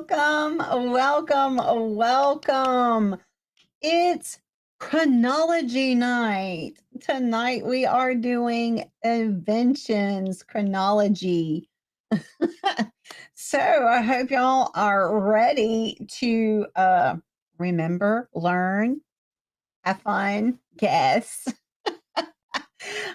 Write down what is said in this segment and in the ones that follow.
welcome. It's chronology night. Tonight we are doing inventions chronology. So I hope y'all are ready to remember, learn, have fun, guess.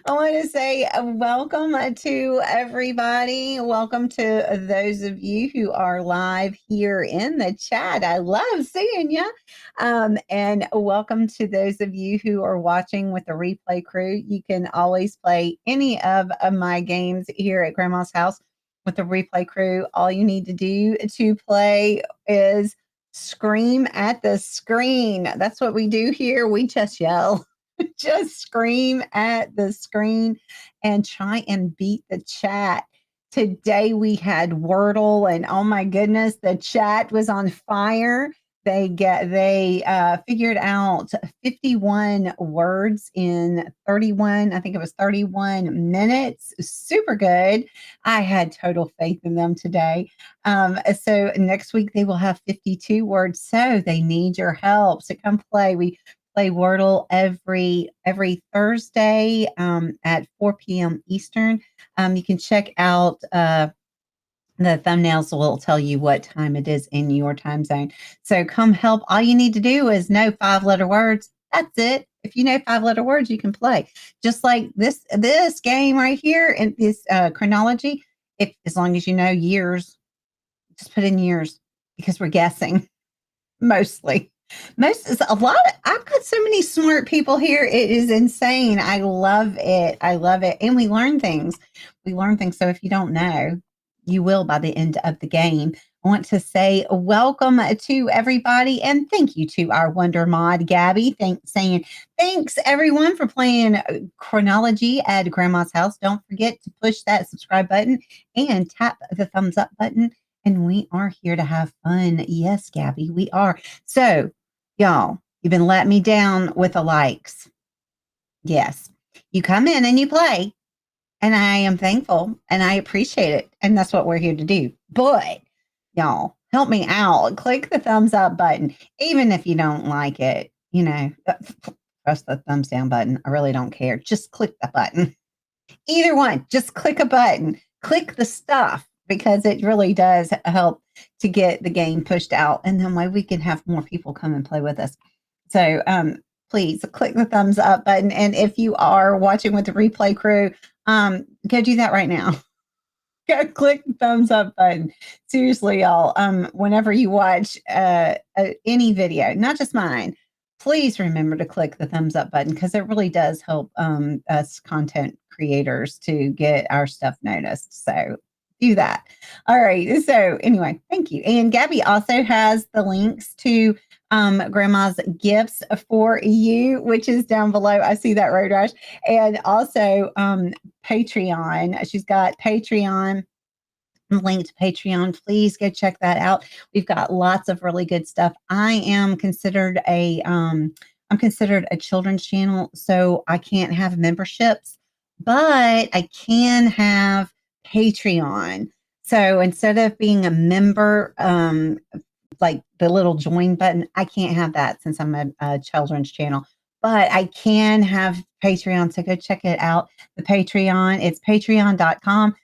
I want to say welcome to everybody. Welcome to those of you who are live here in the chat. I love seeing you. And welcome to those of you who are watching with the replay crew. You can always play any of my games here at Grandma's house with the replay crew. All you need to do to play is scream at the screen. That's what we do here. We just yell. Just scream at the screen and try and beat the chat. Today we had Wordle, and oh my goodness, the chat was on fire. They figured out 51 words in 31, I think it was 31 minutes. Super good. I had total faith in them today. So next week they will have 52 words. So they need your help. So come play. We play Wordle every Thursday at 4 p.m. Eastern. You can check out the thumbnails will tell you what time it is in your time zone. So come help. All you need to do is know 5-letter words. That's it. If you know 5-letter words, you can play. Just like this game right here in this chronology. As long as you know years, just put in years because we're guessing mostly. I've got so many smart people here. It is insane. I love it. And we learn things. So if you don't know, you will by the end of the game. I want to say welcome to everybody and thank you to our Wonder Mod, Gabby. Thanks everyone for playing chronology at Grandma's house. Don't forget to push that subscribe button and tap the thumbs up button. And we are here to have fun. Yes, Gabby, we are. So, y'all, you've been letting me down with the likes. Yes, you come in and you play, and I am thankful and I appreciate it. And that's what we're here to do. But, y'all, help me out. Click the thumbs up button. Even if you don't like it, press the thumbs down button. I really don't care. Just click the button. Either one, just click a button. Click the stuff. Because it really does help to get the game pushed out. And then we can have more people come and play with us. So please click the thumbs up button. And if you are watching with the replay crew, go do that right now. Go click the thumbs up button. Seriously, y'all, whenever you watch any video, not just mine, please remember to click the thumbs up button because it really does help us content creators to get our stuff noticed. So do that. All right. So anyway, thank you. And Gabby also has the links to Grandma's gifts for you, which is down below. I see that, Road Rash. And also Patreon. She's got Patreon, linked to Patreon. Please go check that out. We've got lots of really good stuff. I am considered I'm considered a children's channel, so I can't have memberships, but I can have Patreon. So instead of being a member, like the little join button, I can't have that since I'm a children's channel, but I can have Patreon. So go check it out. The Patreon, it's patreon.com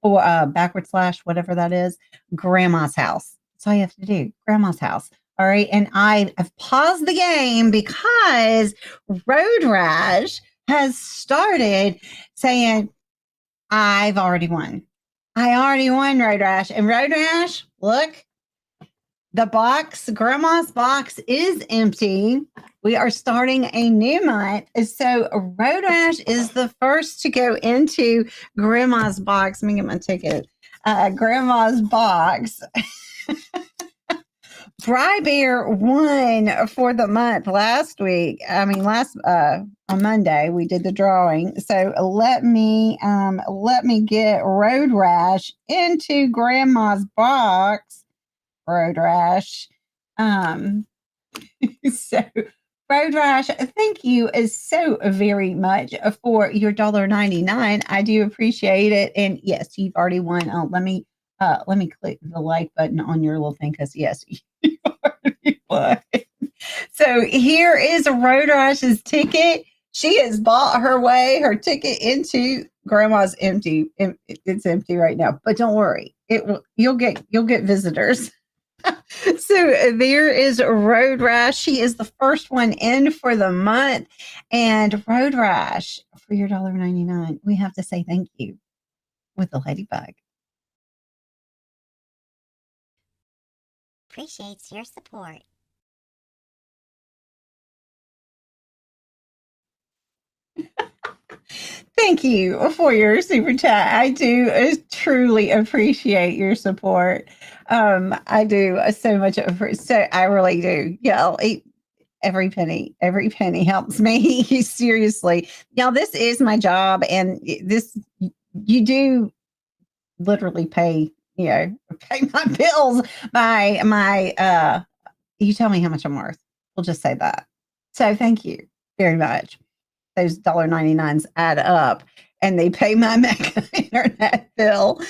or / whatever that is, Grandma's house. That's all you have to do. Grandma's house. All right. And I've paused the game because Road Rash has started saying, I've already won. I already won, Road Rash. And Road Rash, look, the box, Grandma's box is empty. We are starting a new month. So Road Rash is the first to go into Grandma's box. Let me get my ticket. Grandma's box. Bry Bear won for the month last week. On Monday we did the drawing. So let me get Road Rash into Grandma's box. Road Rash. So Road Rash, thank you so very much for your $1.99. I do appreciate it. And yes, you've already won. Let me Let me click the like button on your little thing because yes, you already won. So here is Road Rash's ticket. She has bought her ticket into Grandma's empty. It's empty right now, but don't worry. You'll get visitors. So there is Road Rash. She is the first one in for the month. And Road Rash, for your $1.99, we have to say thank you with the ladybug. Appreciates your support. Thank you for your super chat. I do truly appreciate your support. I do so much. So I really do. Yeah, every penny. Every penny helps me. Seriously. Now this is my job, and this you do literally pay. Pay my bills. My. You tell me how much I'm worth. We'll just say that. So thank you very much. Those $1.99s add up and they pay my mega internet bill.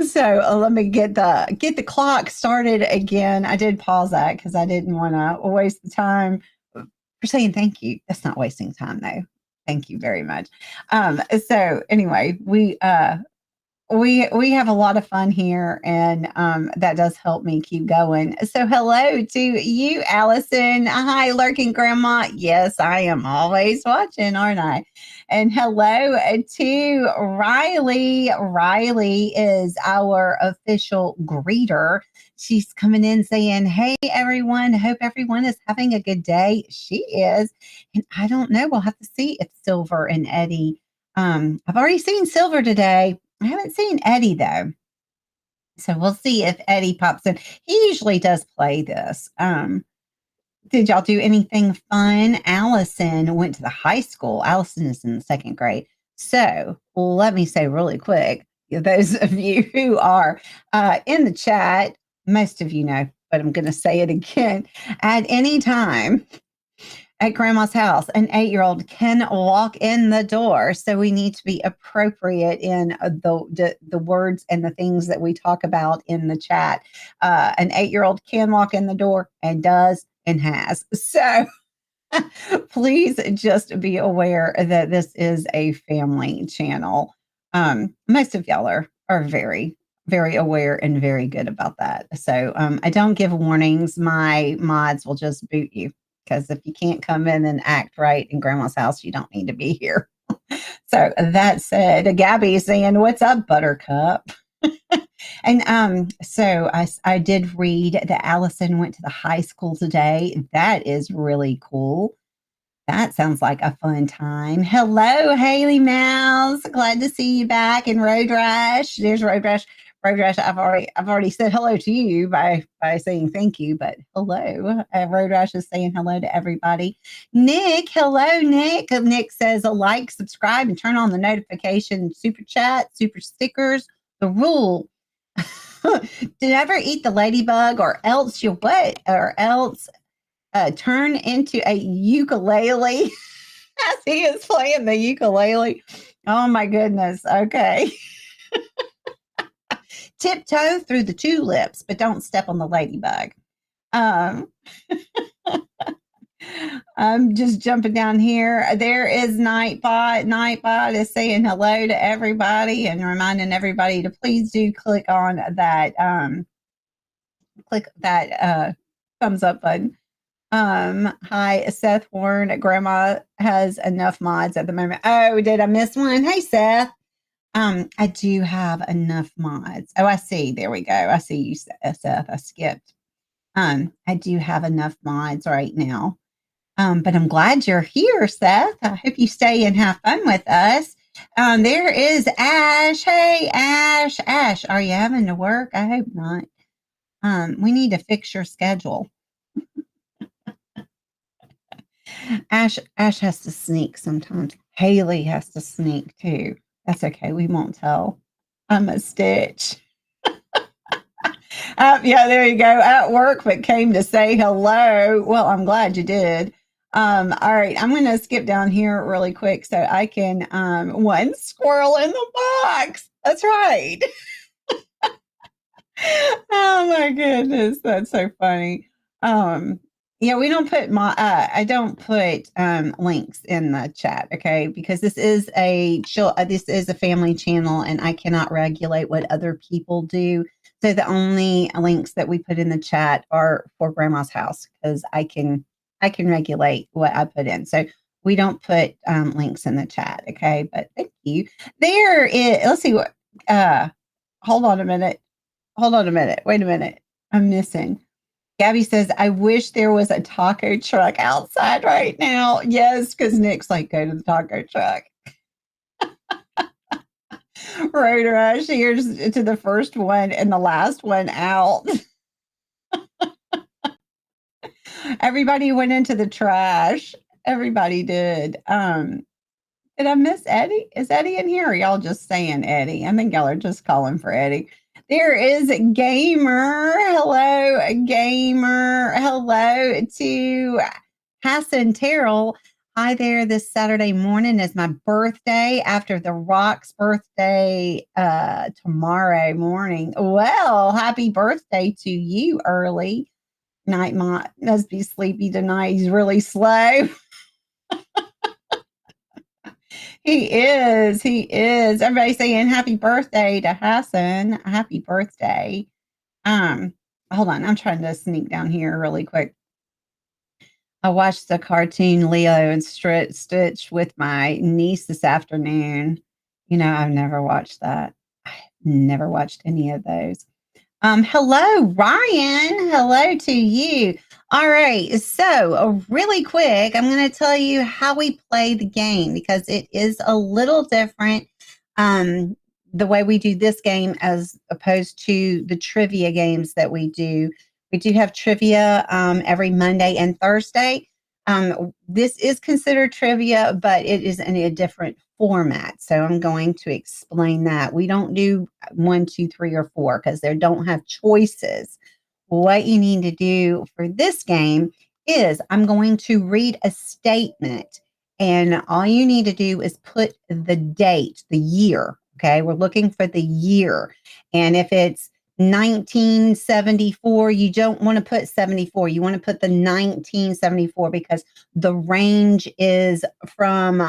So let me get the clock started again. I did pause that because I didn't want to waste the time for saying thank you. That's not wasting time though. Thank you very much. So anyway, we have a lot of fun here, and that does help me keep going. So hello to you, Allison. Hi, lurking grandma. Yes, I am always watching, aren't I? And hello to Riley. Riley is our official greeter. She's coming in saying, hey, everyone. Hope everyone is having a good day. She is. And I don't know. We'll have to see if Silver and Eddie. I've already seen Silver today. I haven't seen Eddie though. So we'll see if Eddie pops in. He usually does play this. Did y'all do anything fun? Allison went to the high school. Allison is in the second grade. So let me say really quick, those of you who are in the chat, most of you know, but I'm going to say it again. At any time, at grandma's house, an 8-year-old can walk in the door. So we need to be appropriate in the words and the things that we talk about in the chat. An 8-year-old can walk in the door and does and has. So please just be aware that this is a family channel. Most of y'all are very, very aware and very good about that. So I don't give warnings. My mods will just boot you. Because if you can't come in and act right in grandma's house, you don't need to be here. So that said, Gabby is saying, what's up, Buttercup? And so I did read that Allison went to the high school today. That is really cool. That sounds like a fun time. Hello, Haley Mouse. Glad to see you back in Road Rash. There's Road Rash. Road Rash, I've already said hello to you by saying thank you, but hello. Road Rash is saying hello to everybody. Nick, hello, Nick. Nick says a like, subscribe, and turn on the notification, super chat, super stickers. The rule. Never eat the ladybug or else you'll what? Or else turn into a ukulele as he is playing the ukulele. Oh my goodness. Okay. Tiptoe through the tulips, but don't step on the ladybug. I'm just jumping down here. There is Nightbot. Nightbot is saying hello to everybody and reminding everybody to please do click on that thumbs up button. Hi, Seth Warren. Grandma has enough mods at the moment. Oh, did I miss one? Hey, Seth. I do have enough mods. Oh, I see. There we go. I see you, Seth. I skipped. I do have enough mods right now. But I'm glad you're here, Seth. I hope you stay and have fun with us. There is Ash. Hey, Ash. Ash, are you having to work? I hope not. We need to fix your schedule. Ash has to sneak sometimes. Haley has to sneak too. That's okay. We won't tell. I'm a Stitch. Yeah, there you go. At work, but came to say hello. Well, I'm glad you did. All right, I'm going to skip down here really quick so I can, one squirrel in the box. That's right. Oh my goodness, that's so funny. Um, yeah, we don't put my I don't put links in the chat, okay? Because this is a family channel and I cannot regulate what other people do. So the only links that we put in the chat are for grandma's house because I can regulate what I put in. So we don't put links in the chat, okay? But thank you. There is, let's see what hold on a minute. Hold on a minute. Wait a minute. I'm missing. Gabby says, I wish there was a taco truck outside right now. Yes, because Nick's like, go to the taco truck. Road rush. Here's to the first one and the last one out. Everybody went into the trash. Everybody did. Did I miss Eddie? Is Eddie in here? Or y'all just saying Eddie? I think y'all are just calling for Eddie. There is Gamer. Hello, Gamer. Hello to Hassan Terrell. Hi there. This Saturday morning is my birthday after the Rock's birthday tomorrow morning. Well, happy birthday to you early. Night must be sleepy tonight. He's really slow. He is. He is. Everybody saying happy birthday to Hassan. Happy birthday. Um, Hold on. I'm trying to sneak down here really quick. I watched the cartoon Leo and Stitch with my niece this afternoon. You know, I've never watched that. I've never watched any of those. Hello, Ryan. Hello to you. All right. So, really quick, I'm going to tell you how we play the game because it is a little different the way we do this game as opposed to the trivia games that we do. We do have trivia every Monday and Thursday. This is considered trivia, but it is in a different format. So I'm going to explain that. We don't do 1, 2, 3, or 4 because they don't have choices. What you need to do for this game is I'm going to read a statement, and all you need to do is put the date, the year. Okay, we're looking for the year. And if it's 1974, you don't want to put 74. You want to put the 1974 because the range is from,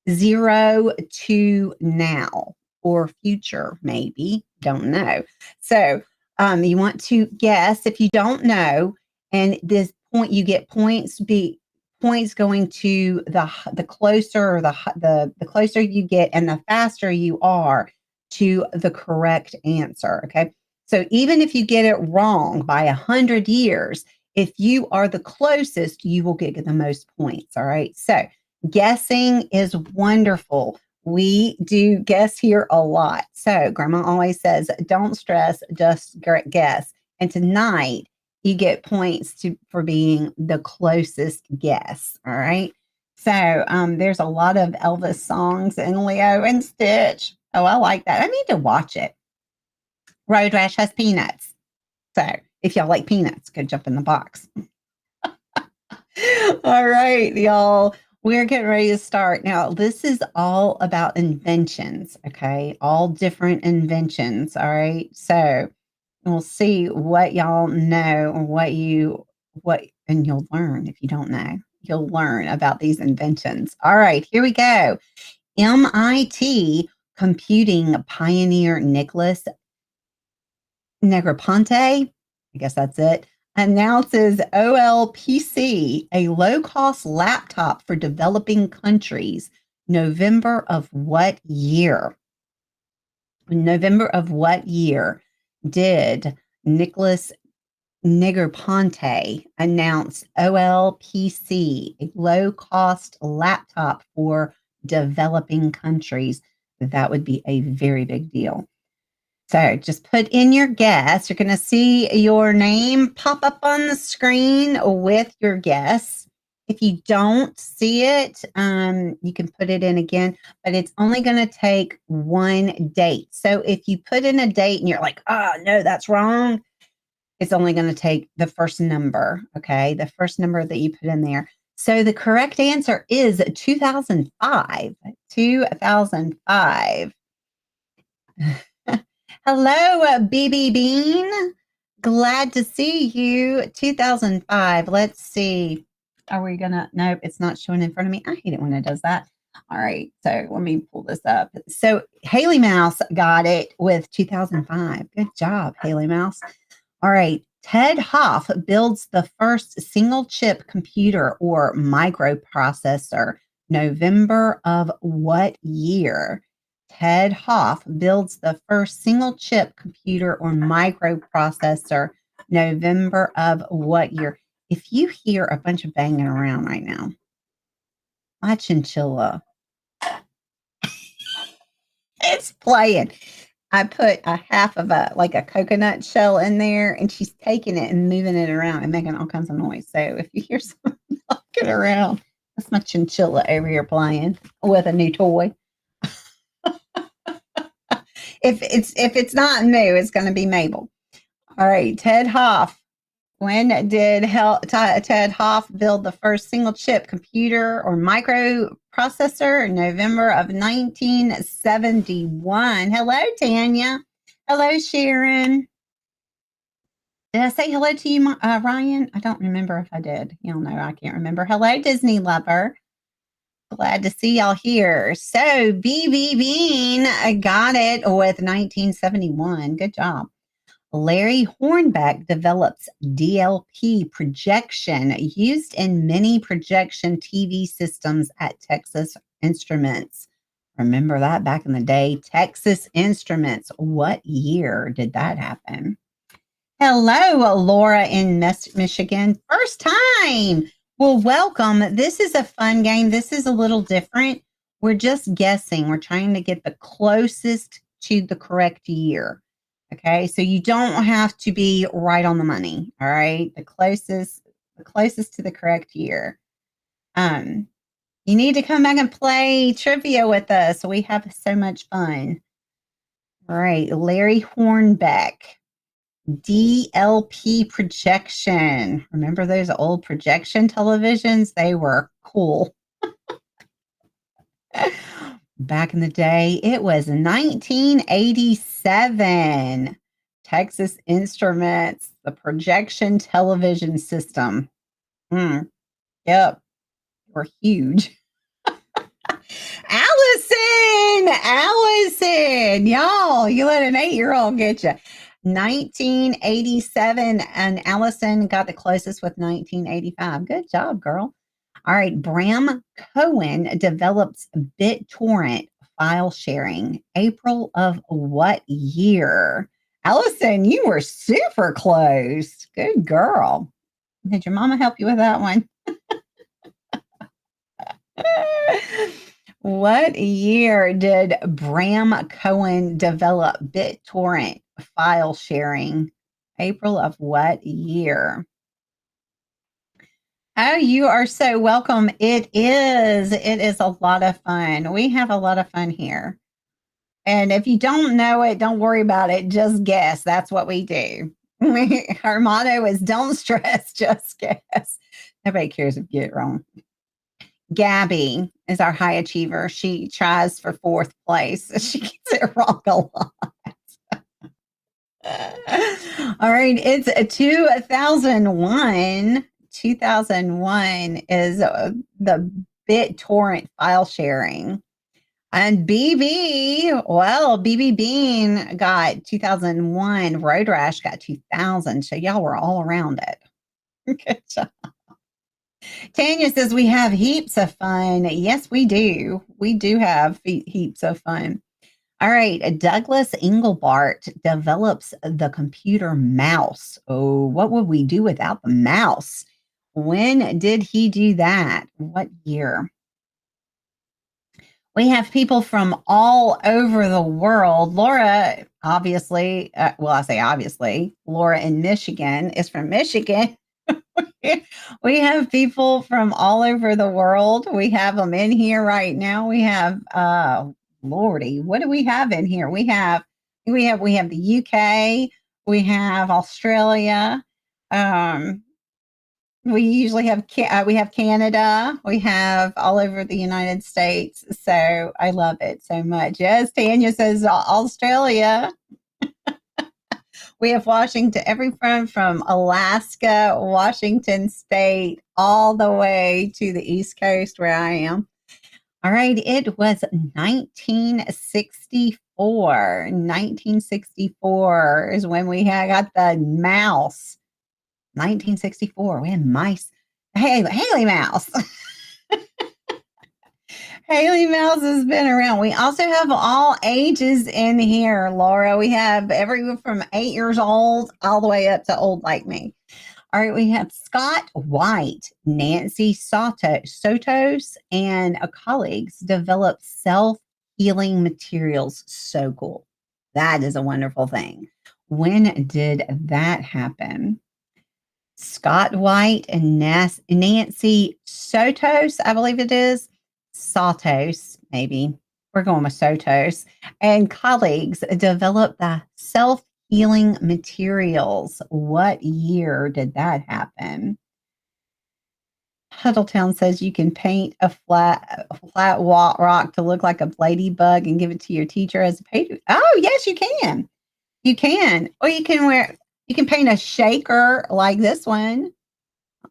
0 to now or future, maybe. Don't know. So you want to guess if you don't know, and this point you get points. Points going to the closer or the closer you get, and the faster you are to the correct answer. Okay, so even if you get it wrong by 100 years, if you are the closest, you will get the most points. All right, so guessing is wonderful. We do guess here a lot. So grandma always says, don't stress, just guess. And tonight, you get points for being the closest guess. All right. So there's a lot of Elvis songs in Leo and Stitch. Oh, I like that. I need to watch it. Road Rash has peanuts. So if y'all like peanuts, go jump in the box. All right, y'all. We're getting ready to start. Now, this is all about inventions, okay? All different inventions, all right? So we'll see what y'all know or and you'll learn if you don't know. You'll learn about these inventions. All right, here we go. MIT computing pioneer Nicholas Negroponte, I guess that's it, announces OLPC, a low-cost laptop for developing countries. November of what year? November of what year did Nicholas Negroponte announce OLPC, a low-cost laptop for developing countries? That would be a very big deal. So just put in your guess. You're going to see your name pop up on the screen with your guess. If you don't see it, you can put it in again, but it's only going to take one date. So if you put in a date and you're like, oh, no, that's wrong, it's only going to take the first number, okay? The first number that you put in there. So the correct answer is 2005. 2005. Hello, BB Bean. Glad to see you. 2005. Let's see. Are we gonna? Nope, it's not showing in front of me. I hate it when it does that. All right, so let me pull this up. So Haley Mouse got it with 2005. Good job, Haley Mouse. All right. Ted Hoff builds the first single chip computer or microprocessor. November of what year? Ted Hoff builds the first single chip computer or microprocessor. November of what year? If you hear a bunch of banging around right now, my chinchilla, it's playing. I put a half of a coconut shell in there, and she's taking it and moving it around and making all kinds of noise. So if you hear something knocking around, that's my chinchilla over here playing with a new toy. If it's not new, it's going to be Mabel. All right, Ted Hoff. When did Ted Hoff build the first single chip computer or microprocessor? November of 1971. Hello, Tanya. Hello, Sharon. Did I say hello to you, Ryan? I don't remember if I did. Y'all know I can't remember. Hello, Disney lover. Glad to see y'all here. So, BB Bean got it with 1971. Good job. Larry Hornbeck develops DLP projection used in many projection TV systems at Texas Instruments. Remember that back in the day? Texas Instruments. What year did that happen? Hello, Laura in Michigan. First time. Well, welcome. This is a fun game. This is a little different. We're just guessing. We're trying to get the closest to the correct year. Okay, so you don't have to be right on the money. All right, the closest to the correct year. You need to come back and play trivia with us. We have so much fun. All right, Larry Hornbeck, DLP projection. Remember those old projection televisions? They were cool. Back in the day, it was 1987. Texas Instruments, the projection television system. Yep, we're huge. Allison, y'all, you let an 8-year-old get you. 1987, and Allison got the closest with 1985. Good job, girl. All right, Bram Cohen develops BitTorrent file sharing. April of what year? Allison, you were super close. Good girl. Did your mama help you with that one? What year did Bram Cohen develop BitTorrent file sharing? April of what year? Oh, you are so welcome. It is a lot of fun. We have a lot of fun here. And if you don't know it, don't worry about it. Just guess. That's what we do. Our motto is don't stress, just guess. Nobody cares if you get it wrong. Gabby is our high achiever. She tries for 4th place. She gets it wrong a lot. All right. It's 2001. 2001 is the BitTorrent file sharing. And BB Bean got 2001. Road Rash got 2000. So y'all were all around it. Good job. Tanya says we have heaps of fun. Yes, we do. We do have heaps of fun. All right. Douglas Engelbart develops the computer mouse. Oh, what would we do without the mouse? When did he do that? What year? We have people from all over the world. Laura, obviously, I say obviously, Laura in Michigan is from Michigan. We have people from all over the world. We have them in here right now. We have, Lordy, what do we have in here? We have the UK. We have Australia. We usually have we have Canada. We have all over the United States. So I love it so much. Yes, Tanya says Australia. We have Washington, everyone from Alaska, Washington State, all the way to the East Coast where I am. All right, it was 1964. 1964 is when we had got the mouse. 1964, we had mice. Hey, Haley Mouse. Haley Mouse has been around. We also have all ages in here, Laura. We have everyone from 8 years old all the way up to old like me. All right, we have Scott White, Nancy Sotos, and colleagues developed self-healing materials. So cool. That is a wonderful thing. When did that happen? Scott White and Nancy Sotos, I believe it is. Sotos, maybe. We're going with Sotos. And colleagues developed the self-healing materials. What year did that happen? Huddletown says you can paint a flat rock to look like a ladybug and give it to your teacher as a paint. Oh, yes, you can. You can. Or you can paint a shaker like this one.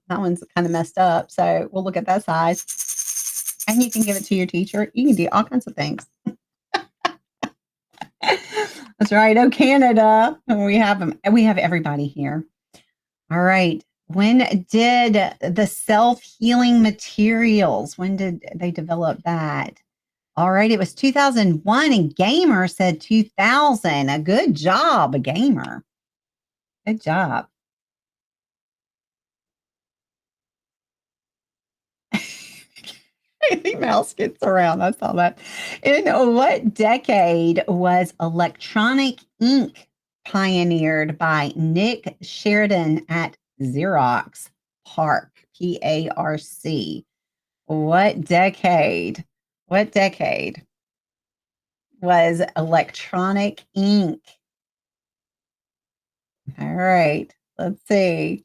That one's kind of messed up. So we'll look at that size. And you can give it to your teacher. You can do all kinds of things. That's right. Oh, Canada. We have them. We have everybody here. All right. When did the self-healing materials, when did they develop that? All right. It was 2001 and Gamer said 2000. A good job, a Gamer. Good job. The mouse gets around. I saw that. In what decade was electronic ink pioneered by Nick Sheridan at Xerox PARC? PARC. What decade? What decade was electronic ink? All right. Let's see.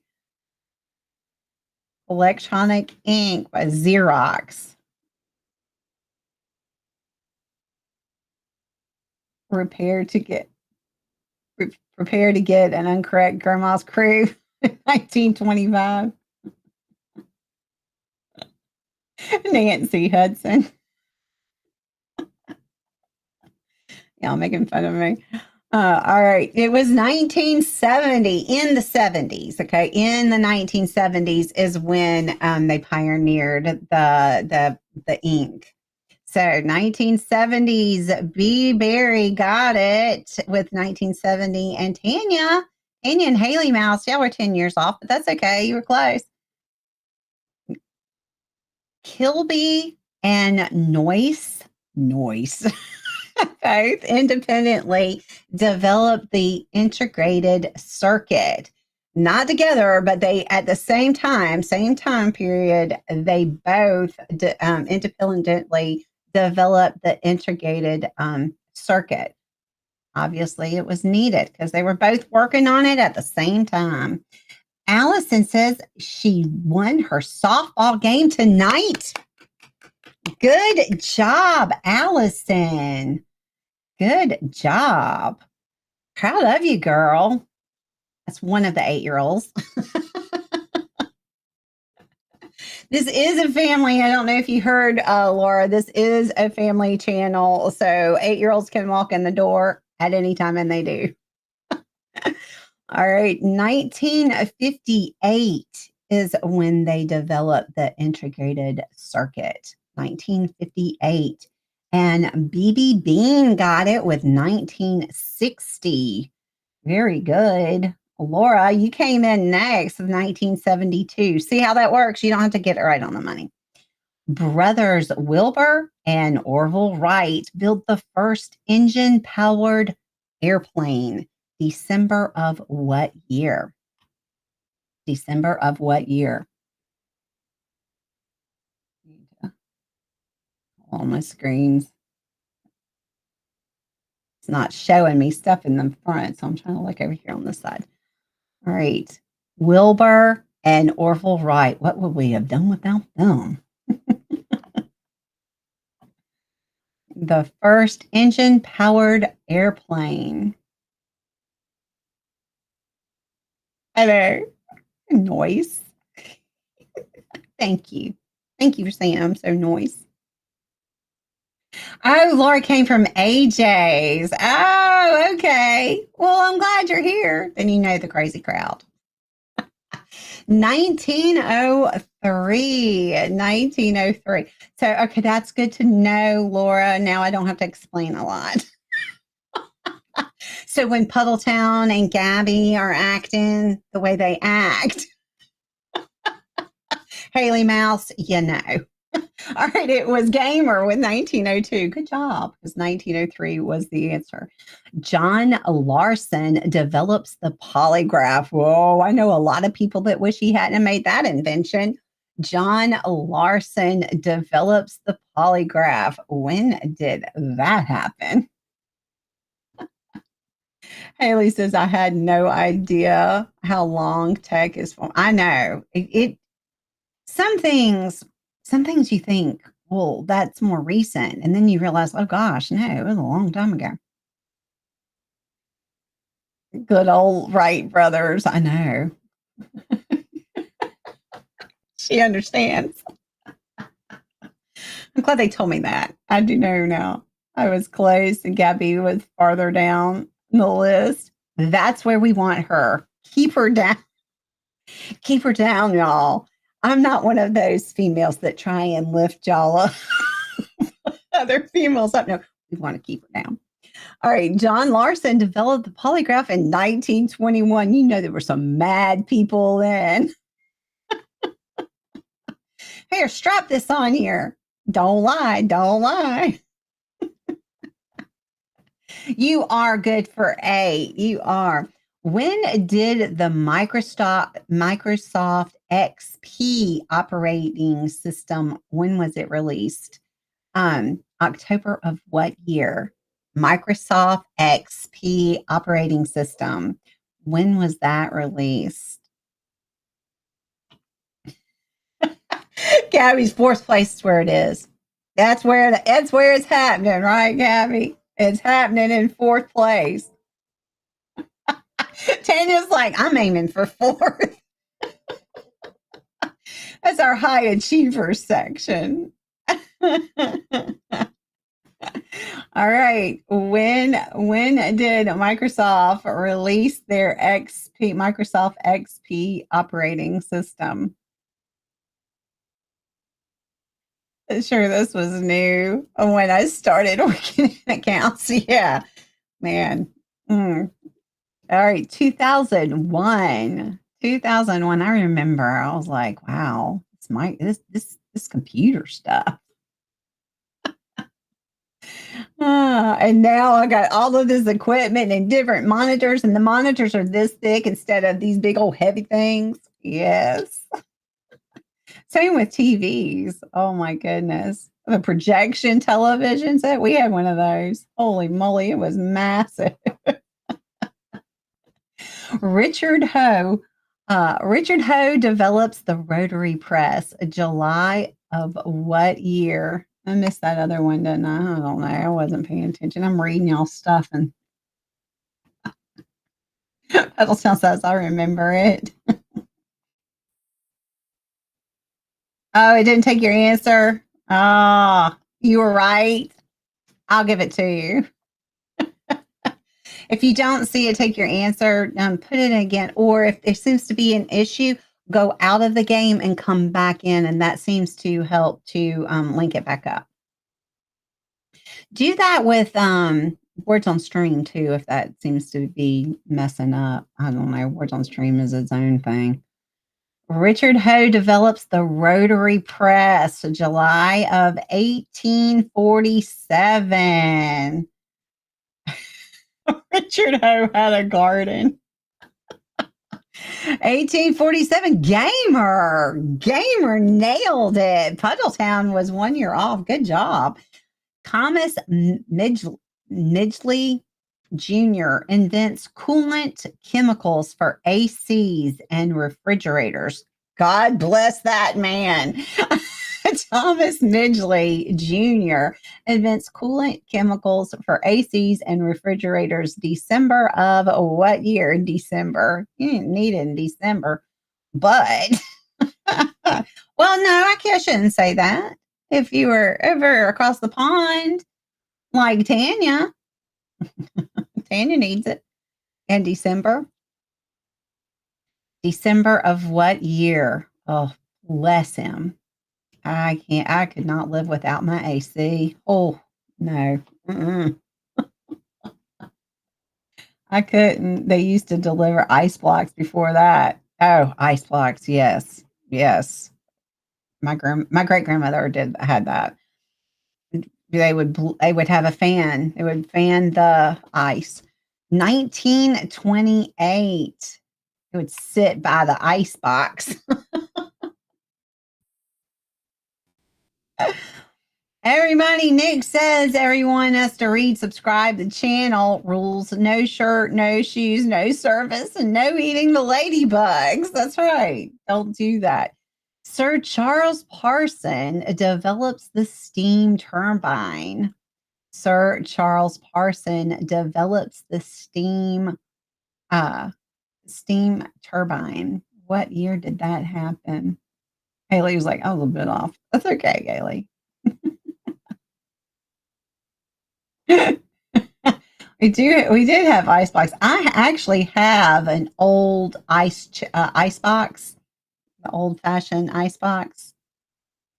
Electronic ink by Xerox. Prepare to get an incorrect grandma's crew. 1925. Nancy Hudson. Y'all making fun of me. All right. It was 1970, in the 70s. Okay. In the 1970s is when they pioneered the ink. So 1970s, B. Berry got it with 1970. And Tanya and Haley Mouse, y'all were 10 years off, but that's okay. You were close. Kilby and Noyce, both independently developed the integrated circuit. Not together, but they at the same time period, they both independently developed the integrated circuit. Obviously, it was needed because they were both working on it at the same time. Allison says she won her softball game tonight. Good job, Allison. Good job. Proud of you, girl. That's one of the 8-year-olds. This is a family. I don't know if you heard, Laura. This is a family channel. So 8-year-olds can walk in the door at any time, and they do. All right. 1958 is when they developed the integrated circuit. 1958. And B.B. Bean got it with 1960. Very good. Laura, you came in next with 1972. See how that works? You don't have to get it right on the money. Brothers Wilbur and Orville Wright built the first engine-powered airplane. December of what year? December of what year? All my screens. It's not showing me stuff in the front, so I'm trying to look over here on this side. All right. Wilbur and Orville Wright. What would we have done without them? The first engine-powered airplane. I know. Noise. Thank you. Thank you for saying I'm so noise. Oh, Laura came from AJ's. Oh, okay. Well, I'm glad you're here. Then you know the crazy crowd. 1903. 1903. So, okay, that's good to know, Laura. Now I don't have to explain a lot. So, when Puddletown and Gabby are acting the way they act, Haley Mouse, you know. All right, it was Gamer with 1902. Good job, because 1903 was the answer. John Larson develops the polygraph. Whoa, I know a lot of people that wish he hadn't made that invention. John Larson develops the polygraph. When did that happen? Haley says, I had no idea how long tech is for. I know. Some things you think, well, that's more recent. And then you realize, oh gosh, no, it was a long time ago. Good old Wright brothers. I know. She understands. I'm glad they told me that. I do know now. I was close and Gabby was farther down the list. That's where we want her. Keep her down. Keep her down, y'all. I'm not one of those females that try and lift y'all up. Other females up. No, we want to keep her down. All right. John Larson developed the polygraph in 1921. You know, there were some mad people then. Here, strap this on here. Don't lie. Don't lie. You are good for A. You are. When did the Microsoft XP operating system, when was it released? October of what year? Microsoft XP operating system. When was that released? Gabby's fourth place is where it is. That's where it's happening, right, Gabby? It's happening in fourth place. Tanya's like, I'm aiming for fourth. That's our high achievers section. All right. When did Microsoft release their Microsoft XP operating system? Sure, this was new when I started working in accounts. Yeah, man. Mm. All right, 2001. 2001. I remember. I was like, wow, this computer stuff. And now I got all of this equipment and different monitors, and the monitors are this thick instead of these big old heavy things. Yes. Same with TVs. Oh my goodness. The projection television set. We had one of those. Holy moly, it was massive. Richard Ho. Richard Ho develops the rotary press. July of what year? I missed that other one, didn't I? I don't know. I wasn't paying attention. I'm reading y'all stuff and Petalstown says I remember it. Oh, it didn't take your answer? Ah, you were right. I'll give it to you. If you don't see it, take your answer, put it in again. Or if there seems to be an issue, go out of the game and come back in. And that seems to help to link it back up. Do that with Words on Stream too, if that seems to be messing up. I don't know. Words on Stream is its own thing. Richard Ho develops the rotary press, July of 1847. Richard Ho had a garden. 1847. Gamer nailed it. Puddletown was 1 year off. Good job. Thomas Midgley Jr. invents coolant chemicals for ACs and refrigerators. God bless that man. Thomas Midgley Jr. invents coolant chemicals for ACs and refrigerators. December of what year? December. You didn't need it in December, but well, no, I shouldn't say that. If you were over across the pond, like Tanya, Tanya needs it in December. December of what year? Oh, bless him. I could not live without my AC. Oh, no. Mm-mm. I couldn't. They used to deliver ice blocks before that. Oh, ice blocks. Yes. Yes. My great grandmother had that. They would have a fan. They would fan the ice. 1928. It would sit by the ice box. Everybody, Nick says everyone has to read, subscribe the channel. Rules: no shirt, no shoes, no service, and no eating the ladybugs. That's right. Don't do that. Sir Charles Parson develops the steam turbine. Sir Charles Parson develops the steam turbine. What year did that happen? Haley was like, I was a bit off. That's okay, Haley. We did have ice box. I actually have an old ice box, the old fashioned ice box.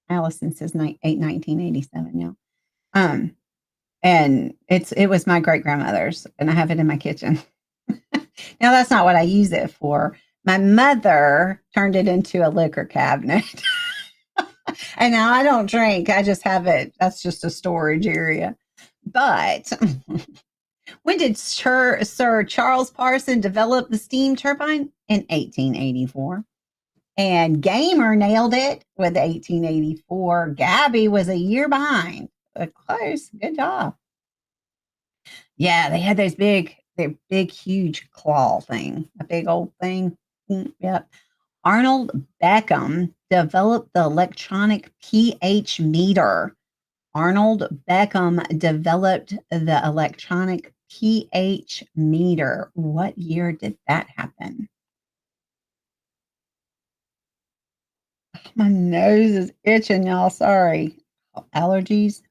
Allison says 1987 now. And it was my great grandmother's, and I have it in my kitchen. Now that's not what I use it for. My mother turned it into a liquor cabinet. And now I don't drink. I just have it. That's just a storage area. But when did Sir Charles Parson develop the steam turbine? In 1884. And Gamer nailed it with 1884. Gabby was a year behind. But close. Good job. Yeah, they had their big, huge claw thing, a big old thing. Yep. Arnold Beckham developed the electronic pH meter. Arnold Beckham developed the electronic pH meter. What year did that happen? My nose is itching, y'all. Sorry. Allergies?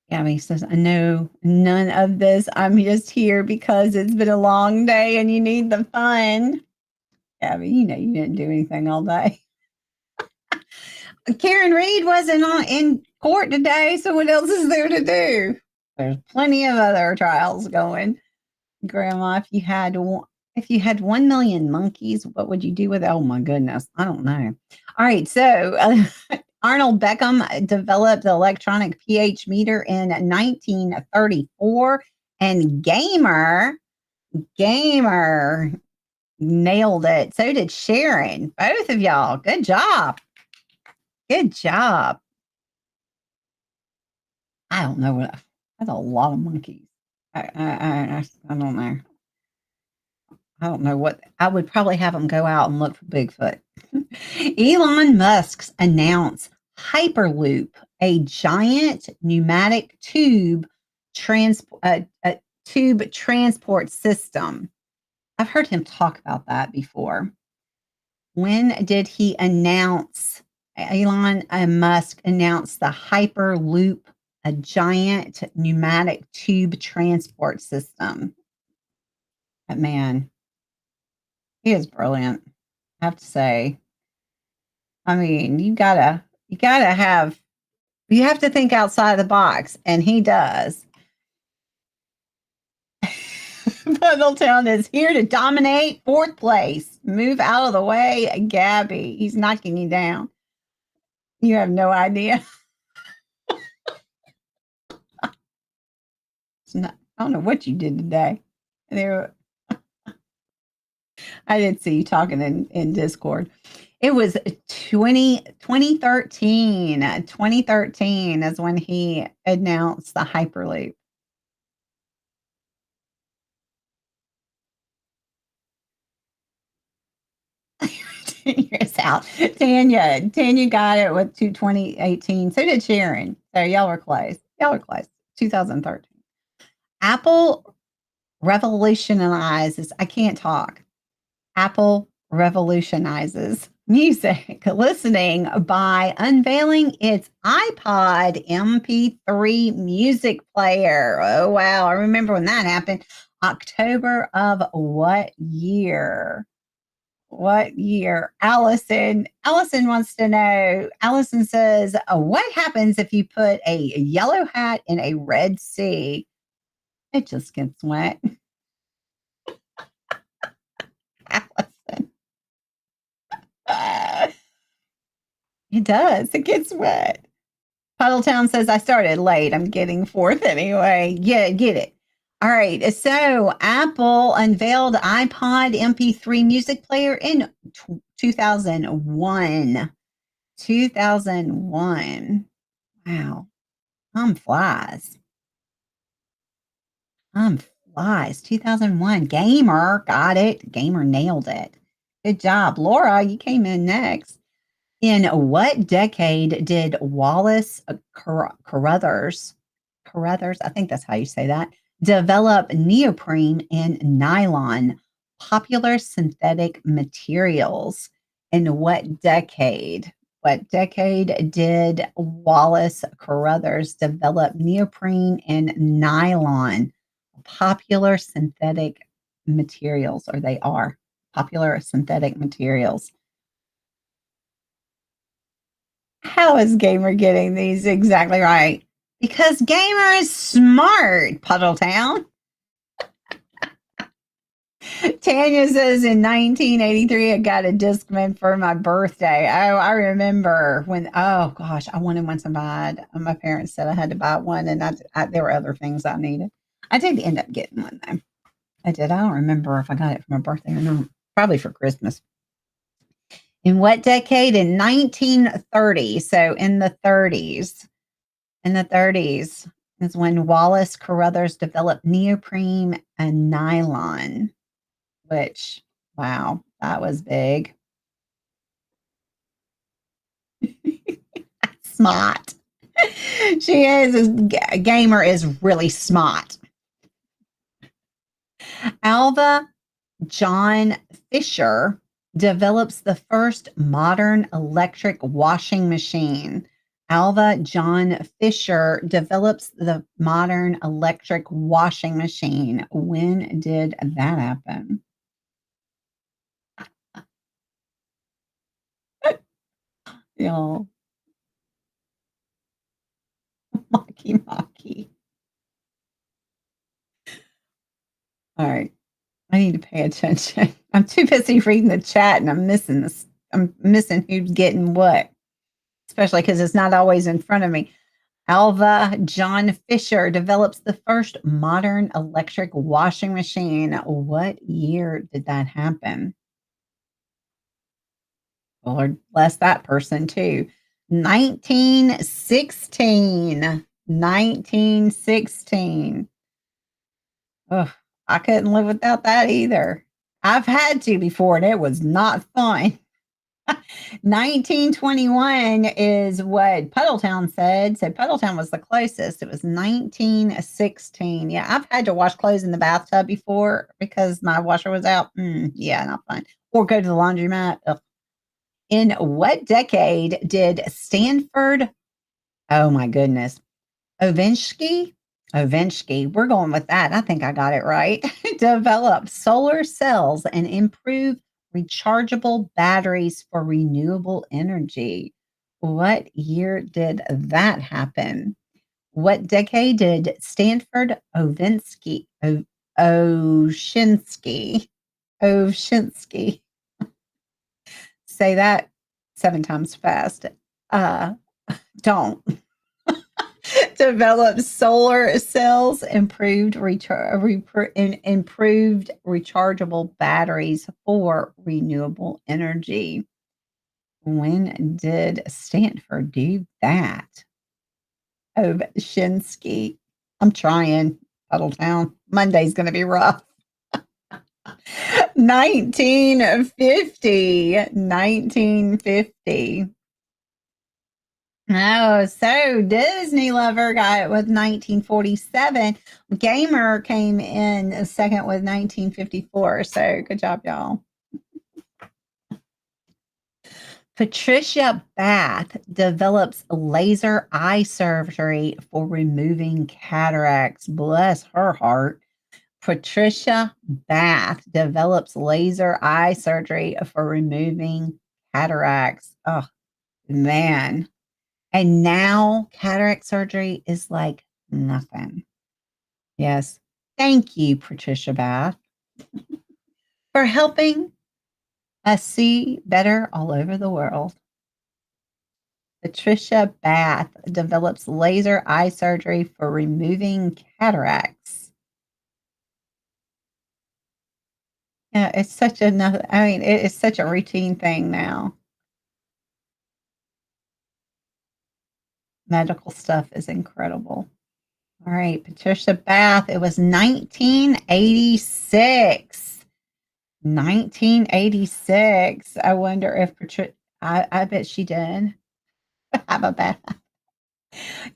Gabby says, I know none of this. I'm just here because it's been a long day and you need the fun. Gabby, you know you didn't do anything all day. Karen Reed wasn't in court today, so what else is there to do? There's plenty of other trials going. Grandma, if you had 1 million monkeys, what would you do with it? Oh my goodness, I don't know. All right, so Arnold Beckham developed the electronic pH meter in 1934, and Gamer nailed it. So did Sharon. Both of y'all. Good job. Good job. I don't know what. That's a lot of monkeys. I don't know. I don't know what. I would probably have them go out and look for Bigfoot. Elon Musk's announced Hyperloop, a giant pneumatic tube transport system. I've heard him talk about that before. When did he announce? Elon Musk announced the Hyperloop, a giant pneumatic tube transport system. That man, he is brilliant, I have to say. I mean, you have to think outside the box, and he does. Middletown is here to dominate. 4th place. Move out of the way, Gabby. He's knocking you down. You have no idea. I don't know what you did today. I did see you talking in Discord. It was 2013. 2013 is when he announced the Hyperloop. Years out. Tanya got it with 2018. So did Sharon. So y'all were close. Y'all were close. 2013. Apple revolutionizes. I can't talk. Apple revolutionizes music listening by unveiling its iPod MP3 music player. Oh, wow. I remember when that happened. October of what year? What year? Allison wants to know. Allison says, what happens if you put a yellow hat in a red sea? It just gets wet. Allison. It does. It gets wet. Puddletown says, I started late. I'm getting fourth anyway. Yeah, get it. All right. So Apple unveiled iPod MP3 music player in 2001. 2001. Wow. Time flies. Time flies. 2001. Gamer got it. Gamer nailed it. Good job. Laura, you came in next. In what decade did Wallace Carruthers, I think that's how you say that, develop neoprene and nylon, popular synthetic materials? In what decade? What decade did Wallace Carruthers develop neoprene and nylon, popular synthetic materials, or they are popular synthetic materials? How is Gamer getting these exactly right? Because Gamer is smart, Puddletown. Tanya says in 1983, I got a Discman for my birthday. Oh, I remember when, oh gosh, I wanted one so bad. My parents said I had to buy one, and there were other things I needed. I did end up getting one, though. I did. I don't remember if I got it for my birthday or not. Probably for Christmas. In what decade? In 1930. So in the 30s. In the 30s is when Wallace Carruthers developed neoprene and nylon, which, wow, that was big. Smart. She is. Gamer is really smart. Alva John Fisher develops the first modern electric washing machine. Alva John Fisher develops the modern electric washing machine. When did that happen? Y'all. Mocky. All right. I need to pay attention. I'm too busy reading the chat, and I'm missing this. I'm missing who's getting what, especially because it's not always in front of me. Alva John Fisher develops the first modern electric washing machine. What year did that happen? Lord bless that person too. 1916. 1916. Ugh, I couldn't live without that either. I've had to before, and it was not fun. 1921 is what Puddletown said. So Puddletown was the closest. It was 1916. Yeah, I've had to wash clothes in the bathtub before because my washer was out. Yeah, not fun. Or go to the laundromat. Ugh. In what decade did Stanford, oh my goodness, Ovensky, we're going with that. I think I got it right. Develop solar cells and improve rechargeable batteries for renewable energy. What year did that happen? What decade did Stanford Ovshinsky say that 7 times fast? Don't. Develop solar cells, improved rechargeable batteries for renewable energy. When did Stanford do that? Ovshinsky. I'm trying, Puddletown. Monday's going to be rough. 1950. 1950. Oh, so Disney Lover got it with 1947. Gamer came in second with 1954. So good job, y'all. Patricia Bath develops laser eye surgery for removing cataracts. Bless her heart. Patricia Bath develops laser eye surgery for removing cataracts. Oh, man. And now cataract surgery is like nothing. Yes. Thank you, Patricia Bath, for helping us see better all over the world. Patricia Bath develops laser eye surgery for removing cataracts. Yeah, it's such another, I mean, it is such a routine thing now. Medical stuff is incredible. All right, Patricia Bath, it was 1986. 1986. I wonder if Patricia, I bet she did. How about that?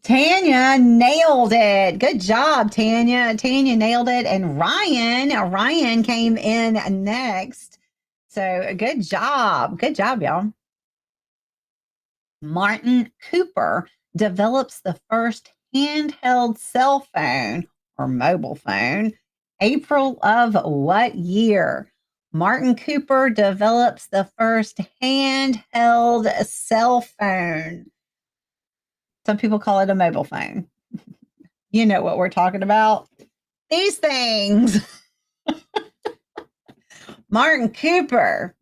Tanya nailed it. Good job, Tanya. Tanya nailed it. And Ryan came in next. So good job. Good job, y'all. Martin Cooper develops the first handheld cell phone or mobile phone. April of what year? Martin Cooper develops the first handheld cell phone. Some people call it a mobile phone. You know what we're talking about. These things. Martin Cooper,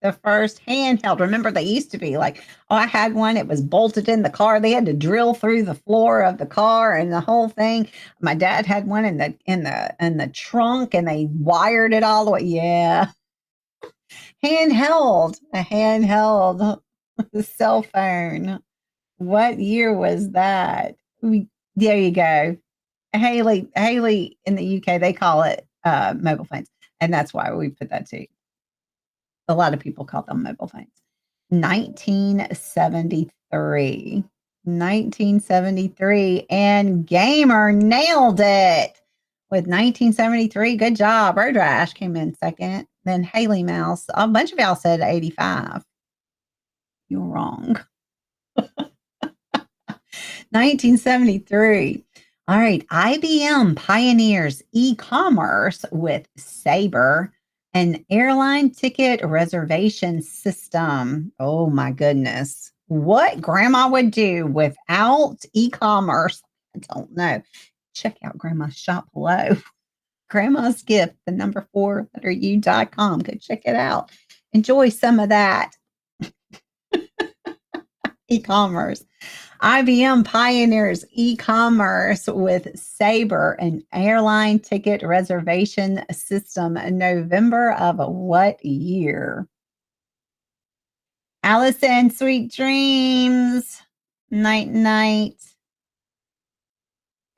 the first handheld. Remember, they used to be like, oh, I had one. It was bolted in the car. They had to drill through the floor of the car and the whole thing. My dad had one in the trunk, and they wired it all the way. Yeah, handheld, a handheld cell phone. What year was that? There you go. Haley in the UK, they call it mobile phones. And that's why we put that too. A lot of people call them mobile phones. 1973. 1973. And Gamer nailed it with 1973. Good job. Road Rash came in second. Then Haley Mouse. A bunch of y'all said 85. You're wrong. 1973. All right. IBM pioneers e-commerce with Sabre, an airline ticket reservation system. Oh my goodness. What grandma would do without e-commerce? I don't know. Check out Grandma's shop below. Grandma's gift, the number 4 letter u.com. Go check it out. Enjoy some of that e-commerce. IBM pioneers e-commerce with Sabre, an airline ticket reservation system. In November of what year? Allison, sweet dreams. Night, night.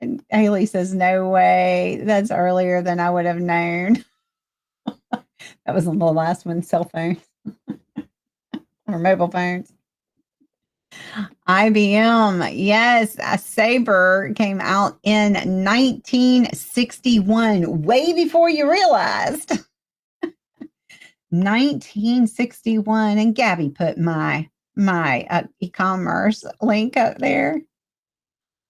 And Haley says, no way. That's earlier than I would have known. That was on the last one, cell phones or mobile phones. IBM, yes, a Sabre came out in 1961, way before you realized. 1961, and Gabby put my e-commerce link up there.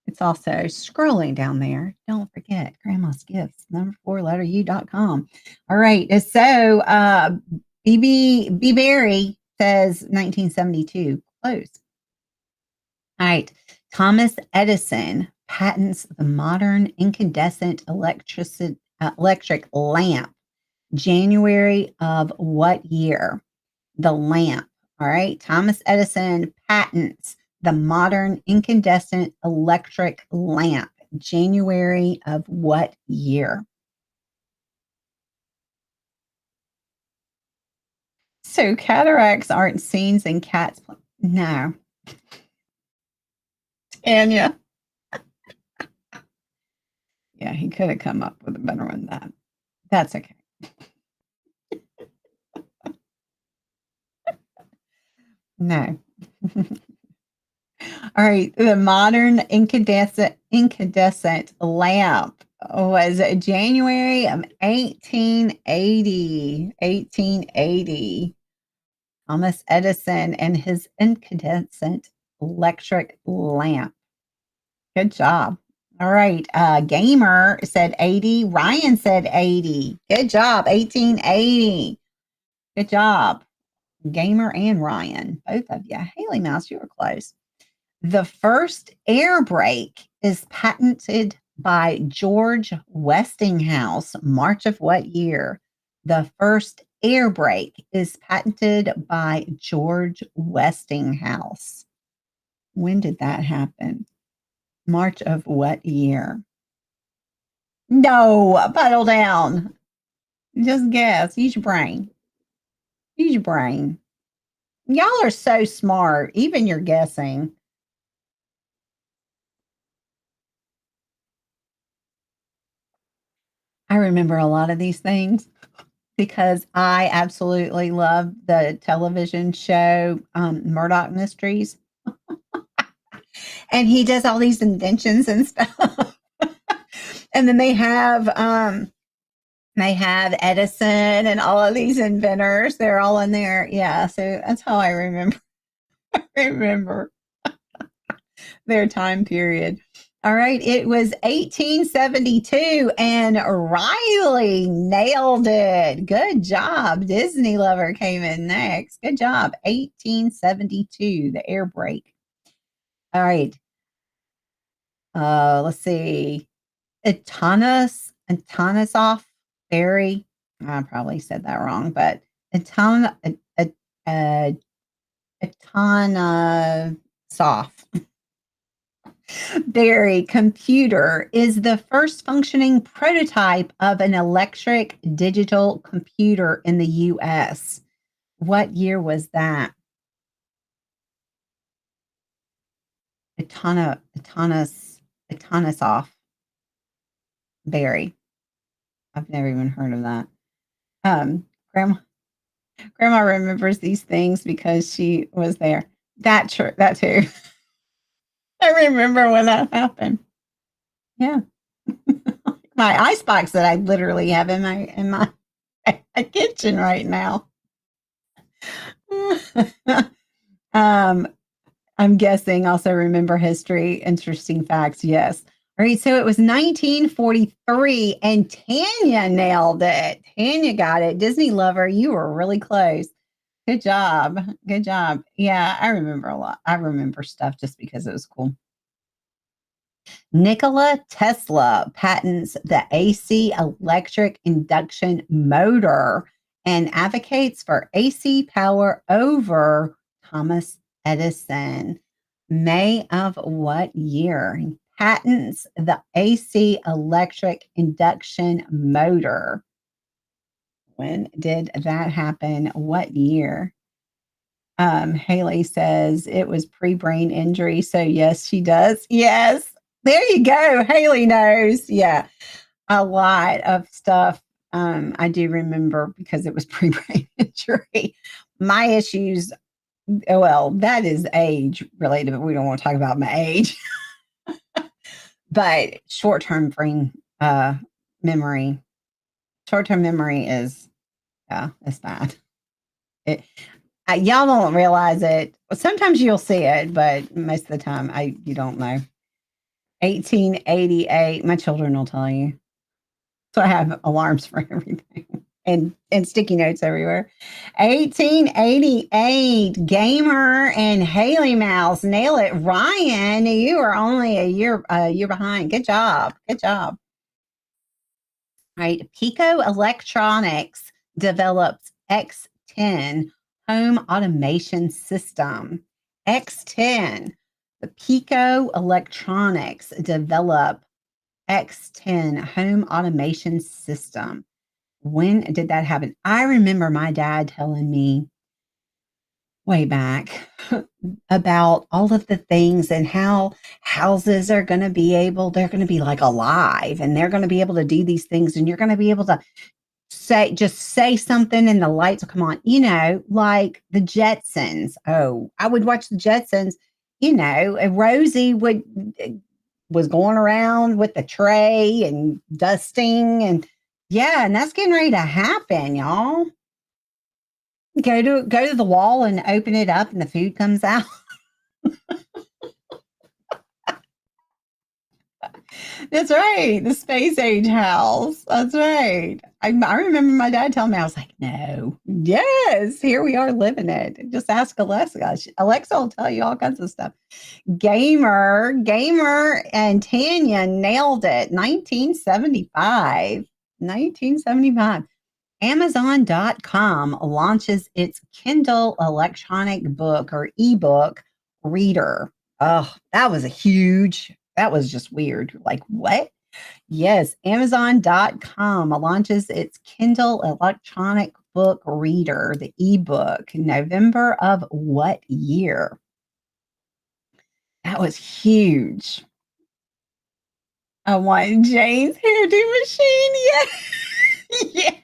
It's also scrolling down there. Don't forget Grandma's Gifts, number 4 letter u.com. All right, so BB Berry says 1972. Close. All right. Thomas Edison patents the modern incandescent electric lamp. January of what year? The lamp. All right. Thomas Edison patents the modern incandescent electric lamp. January of what year? So cataracts aren't seen in cats. No. Tanya. Yeah, he could have come up with a better one than that. That's okay. No. All right. The modern incandescent lamp was January of 1880. 1880. Thomas Edison and his incandescent electric lamp. Good job. All right. Gamer said 80. Ryan said 80. Good job. 1880. Good job. Gamer and Ryan, both of you. Haley Mouse, you were close. The first air brake is patented by George Westinghouse. March of what year? The first air brake is patented by George Westinghouse. When did that happen? March of what year? No, puddle down. Just guess. Use your brain. Use your brain. Y'all are so smart. Even you're guessing. I remember a lot of these things because I absolutely love the television show Murdoch Mysteries. And he does all these inventions and stuff. And then they have Edison and all of these inventors. They're all in there. Yeah, so that's how I remember remember their time period. All right, it was 1872, and Riley nailed it. Good job. Disney Lover came in next. Good job. 1872, the air brake. All right. Let's see. Etanosoff Berry. I probably said that wrong, but Etanosoff Berry computer is the first functioning prototype of an electric digital computer in the U.S. What year was that? Etanosoff Berry. I've never even heard of that. Grandma remembers these things because she was there. That too. I remember when that happened. Yeah. My icebox that I literally have in my kitchen right now. I'm guessing also remember history, interesting facts. Yes. All right. So it was 1943 and Tanya nailed it. Tanya got it. Disney Lover, you were really close. Good job. Good job. Yeah, I remember a lot. I remember stuff just because it was cool. Nikola Tesla patents the AC electric induction motor and advocates for AC power over Thomas Edison. May of what year? He patents the AC electric induction motor. When did that happen? What year? Haley says it was pre-brain injury. So yes, she does. Yes. There you go. Haley knows. Yeah. A lot of stuff I do remember because it was pre-brain injury. My issues, well, that is age related, but we don't want to talk about my age. But short-term brain memory. Short-term memory is, yeah, it's bad. Y'all don't realize it. Sometimes you'll see it, but most of the time, you don't know. 1888. My children will tell you. So I have alarms for everything and sticky notes everywhere. 1888. Gamer and Haley Mouse nail it. Ryan, you are only a year behind. Good job. Good job. All right. Pico Electronics develops X10 home automation system. X10. The Pico Electronics develop X10 home automation system. When did that happen? I remember my dad telling me way back about all of the things and how houses are going to be they're going to be like alive and they're going to be able to do these things and you're going to be able to say something and the lights will come on, like the Jetsons. Oh, I would watch the Jetsons, and Rosie was going around with the tray and dusting and yeah, and that's getting ready to happen, y'all. Go to the wall and open it up and the food comes out. That's right. The space age house. That's right. I remember my dad telling me, I was like, no, yes, here we are living it. Just ask Alexa. Alexa will tell you all kinds of stuff. Gamer and Tanya nailed it. 1975. 1975. Amazon.com launches its Kindle electronic book or ebook reader. Oh, that was just weird. Like, what? Yes, Amazon.com launches its Kindle electronic book reader, the ebook, November of what year? That was huge. I want Jane's hairdo machine. Yeah. Yeah.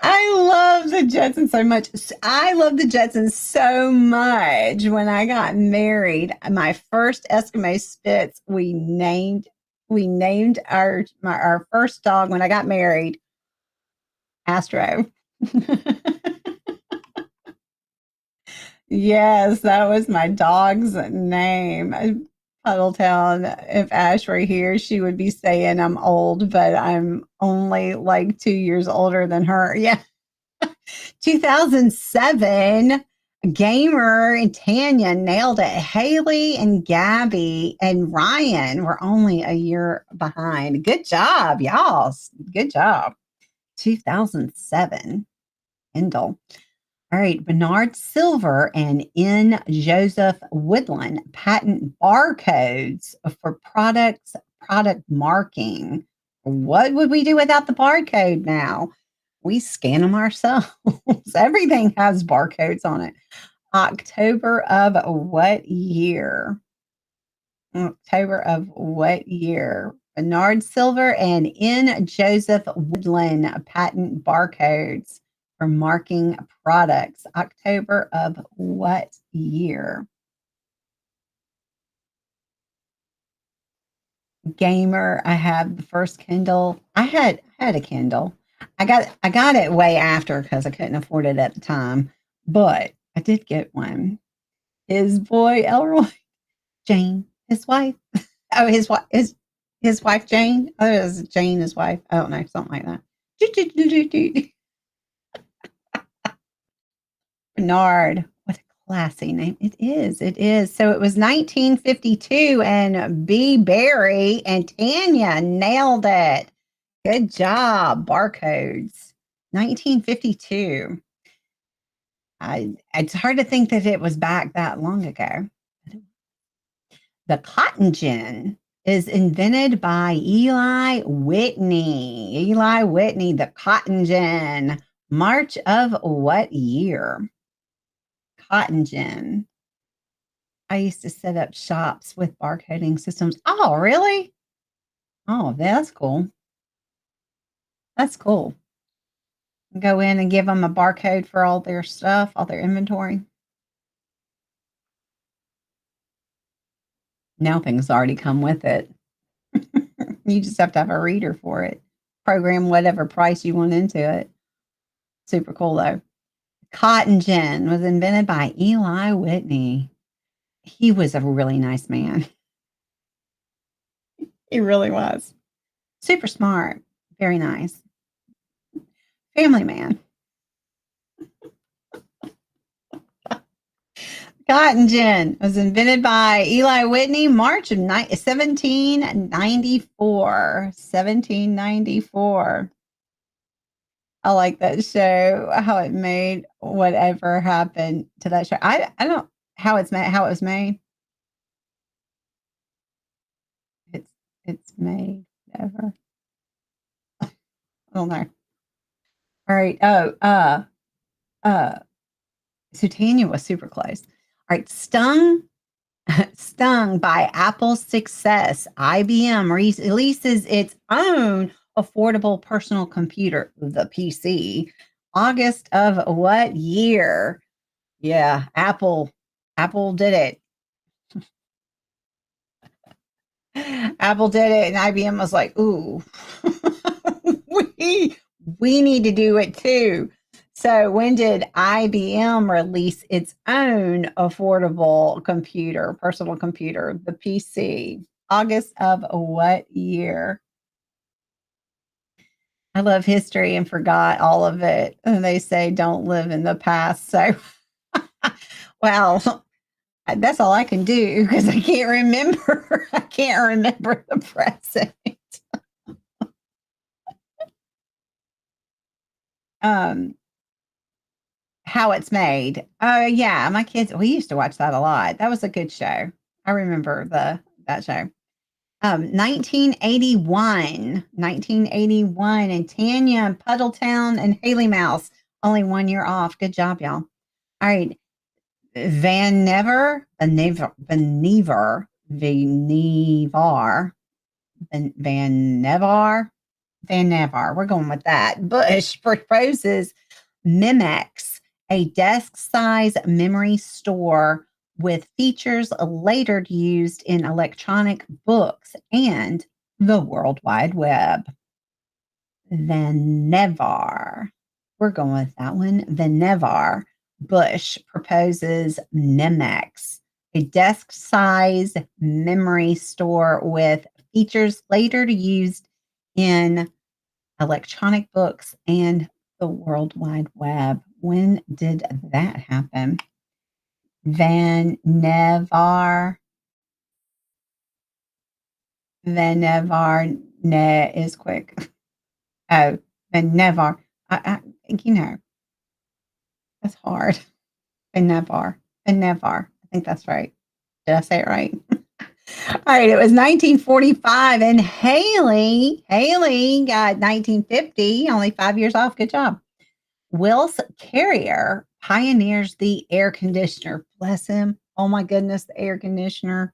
I love the Jetsons so much. I love the Jetsons so much. When I got married, my first Eskimo Spitz, we named our first dog when I got married, Astro. Yes, that was my dog's name. Puddletown. If Ash were here, she would be saying I'm old, but I'm only like 2 years older than her. Yeah. 2007, Gamer and Tanya nailed it. Haley and Gabby and Ryan were only a year behind. Good job, y'all. Good job. 2007, Kendall. All right, Bernard Silver and N. Joseph Woodland patent barcodes for product marking. What would we do without the barcode now? We scan them ourselves. Everything has barcodes on it. October of what year? October of what year? Bernard Silver and N. Joseph Woodland patent barcodes for marking products. October of what year? Gamer, I have the first Kindle. I had a Kindle. I got it way after because I couldn't afford it at the time, but I did get one. His boy Elroy, Jane, his wife. Oh, his wife Jane. Oh, it was Jane, his wife. I don't know, something like that. Bernard. What a classy name. It is. It is. So it was 1952, and B. Barry and Tanya nailed it. Good job. Barcodes. 1952. It's hard to think that it was back that long ago. The cotton gin is invented by Eli Whitney. Eli Whitney, the cotton gin. March of what year? Cotton gin. I used to set up shops with barcoding systems. Oh, really? Oh, that's cool. That's cool. Go in and give them a barcode for all their stuff, all their inventory. Now things already come with it. You just have to have a reader for it. Program whatever price you want into it. Super cool though. Cotton gin was invented by Eli Whitney. He was a really nice man. He really was. Super smart. Very nice. Family man. Cotton gin was invented by Eli Whitney, March of 1794. 1794. I like that show, how it made whatever happened to that show. I don't know how it's made, how it was made. It's made ever. I don't know. All right. So Tanya was super close. All right, stung by Apple's success, IBM releases its own affordable personal computer, the PC. August of what year? Yeah, Apple. Apple did it. Apple did it, and IBM was like, "Ooh, we we need to do it too." So, when did IBM release its own affordable computer, personal computer, the PC? August of what year? I love history and forgot all of it. And they say don't live in the past. So, well, that's all I can do because I can't remember. I can't remember the present. Um, how it's made. Oh yeah, my kids. We used to watch that a lot. That was a good show. I remember the that show. 1981, 1981, and Tanya, Puddletown, and Haley Mouse. Only 1 year off. Good job, y'all. All right, Van Nevar. We're going with that. Bush proposes Memex, a desk-size memory store with features later used in electronic books and the World Wide Web. Van Nevar. We're going with that one. Van Nevar. Bush proposes Memex, a desk-size memory store with features later used in electronic books and the World Wide Web. When did that happen? Van Nevar. Van Nevar. Ne is quick. Oh, Van Nevar. You know, that's hard. Van Nevar. Van Nevar. I think that's right. Did I say it right? All right, it was 1945, and Haley got 1950, only 5 years off. Good job. Will's Carrier pioneers the air conditioner. Bless him. Oh my goodness, the air conditioner.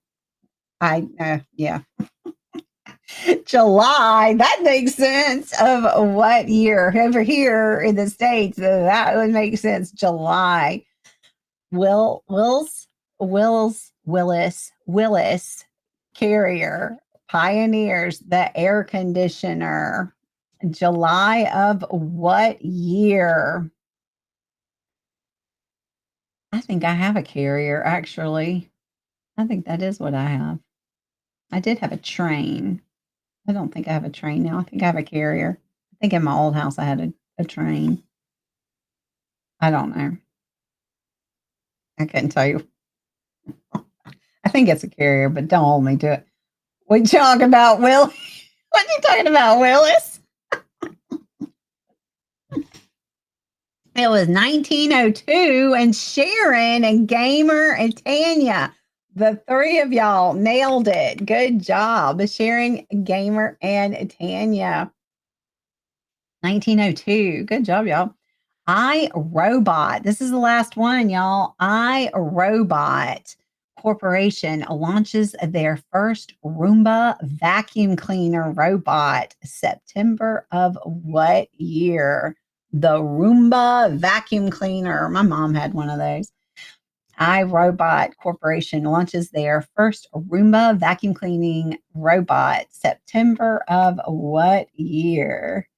Yeah. July. That makes sense of what year? Over here in the States, that would make sense. July. Willis Carrier pioneers the air conditioner. July of what year? I think I have a Carrier, actually. I think that is what I have. I did have a train. I don't think I have a train now. I think I have a Carrier. I think in my old house I had a train. I don't know. I couldn't tell you. I think it's a Carrier, but don't hold me to it. We talk about Will. What are you talking about, Willis? It was 1902, and Sharon and Gamer and Tanya, the three of y'all nailed it. Good job. Sharon, Gamer, and Tanya. 1902. Good job, y'all. iRobot. This is the last one, y'all. iRobot Corporation launches their first Roomba vacuum cleaner robot. September of what year? The Roomba vacuum cleaner. My mom had one of those. iRobot Corporation launches their first Roomba vacuum cleaning robot. September of what year?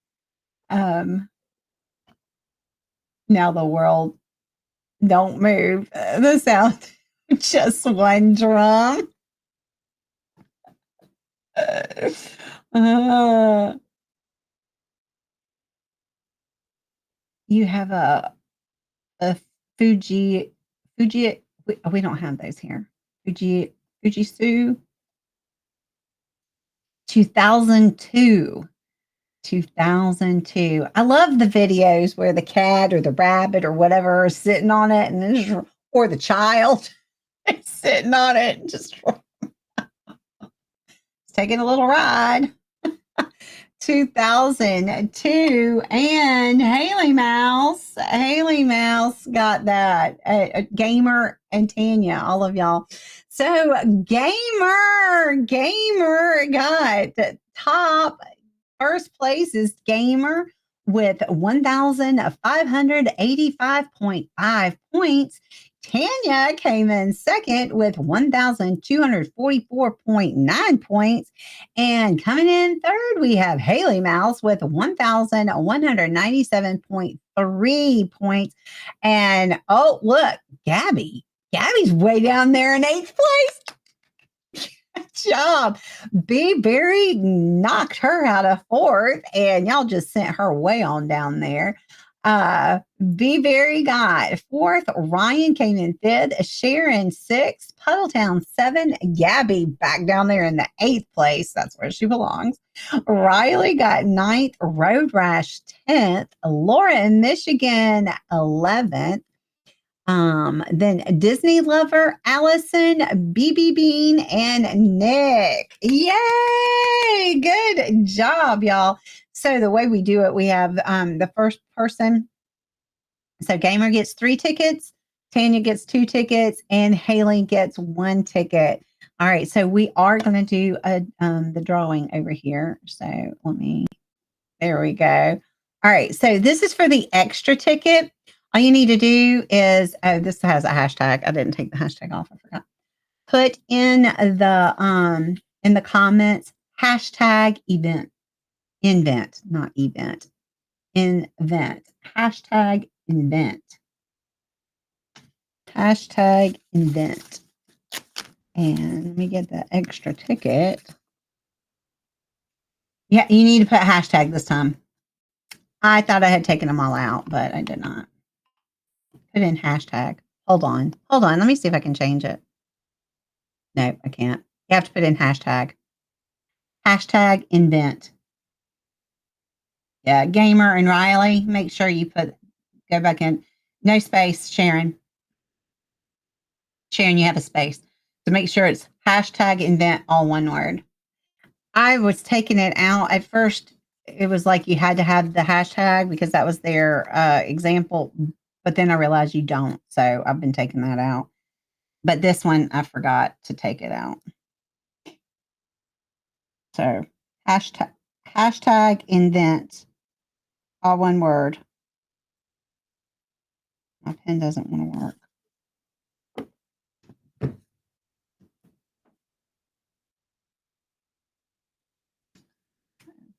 Now the world don't move. The sound, just one drum. Uh, you have a Fuji. We don't have those here. Fujitsu 2002. 2002. I love the videos where the cat or the rabbit or whatever is sitting on it, and then or the child is sitting on it, and just taking a little ride. 2002, and Haley Mouse. Haley Mouse got that. Gamer and Tanya, all of y'all. So Gamer got top First place is Gamer with 1,585.5 points. Tanya came in second with 1,244.9 points. And coming in third, we have Haley Mouse with 1,197.3 points. And oh, look, Gabby. Gabby's way down there in eighth place. Good job. Be Berry knocked her out of fourth, and y'all just sent her way on down there. Be Berry got fourth. Ryan came in fifth. Sharon sixth. Puddletown seven. Gabby back down there in the eighth place. That's where she belongs. Riley got ninth. Road Rash 10th. Laura in Michigan 11th. Then Disney Lover, Allison, BB Bean, and Nick. Yay! Good job, y'all. So the way we do it, we have the first person. So Gamer gets 3 tickets, Tanya gets 2 tickets, and Haley gets 1 ticket. All right, so we are going to do the drawing over here. So there we go. All right, so this is for the extra ticket. All you need to do is, this has a hashtag. I didn't take the hashtag off. I forgot. Put in the comments, hashtag event. Invent, not event. Invent. Hashtag invent. Hashtag invent. And let me get the extra ticket. Yeah, you need to put hashtag this time. I thought I had taken them all out, but I did not. Put in hashtag. Hold on. Let me see if I can change it. No, I can't. You have to put in hashtag. Hashtag invent. Yeah, Gamer and Riley, make sure you go back in. No space, Sharon. Sharon, you have a space. So make sure it's hashtag invent, all one word. I was taking it out. At first, it was like you had to have the hashtag because that was their example. But then I realized you don't. So I've been taking that out. But this one, I forgot to take it out. So hashtag invent, all one word. My pen doesn't want to work.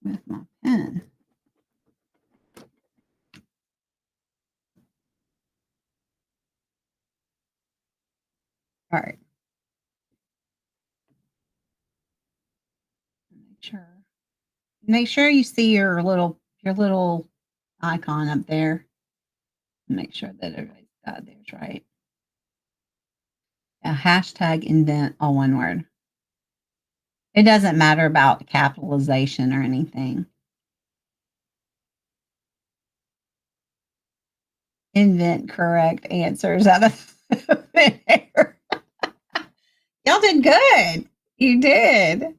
With my pen. All right. Make sure you see your little icon up there. Make sure that everybody's got theirs right. Hashtag invent, all one word. It doesn't matter about capitalization or anything. Invent correct answers out of there. Y'all did good. You did.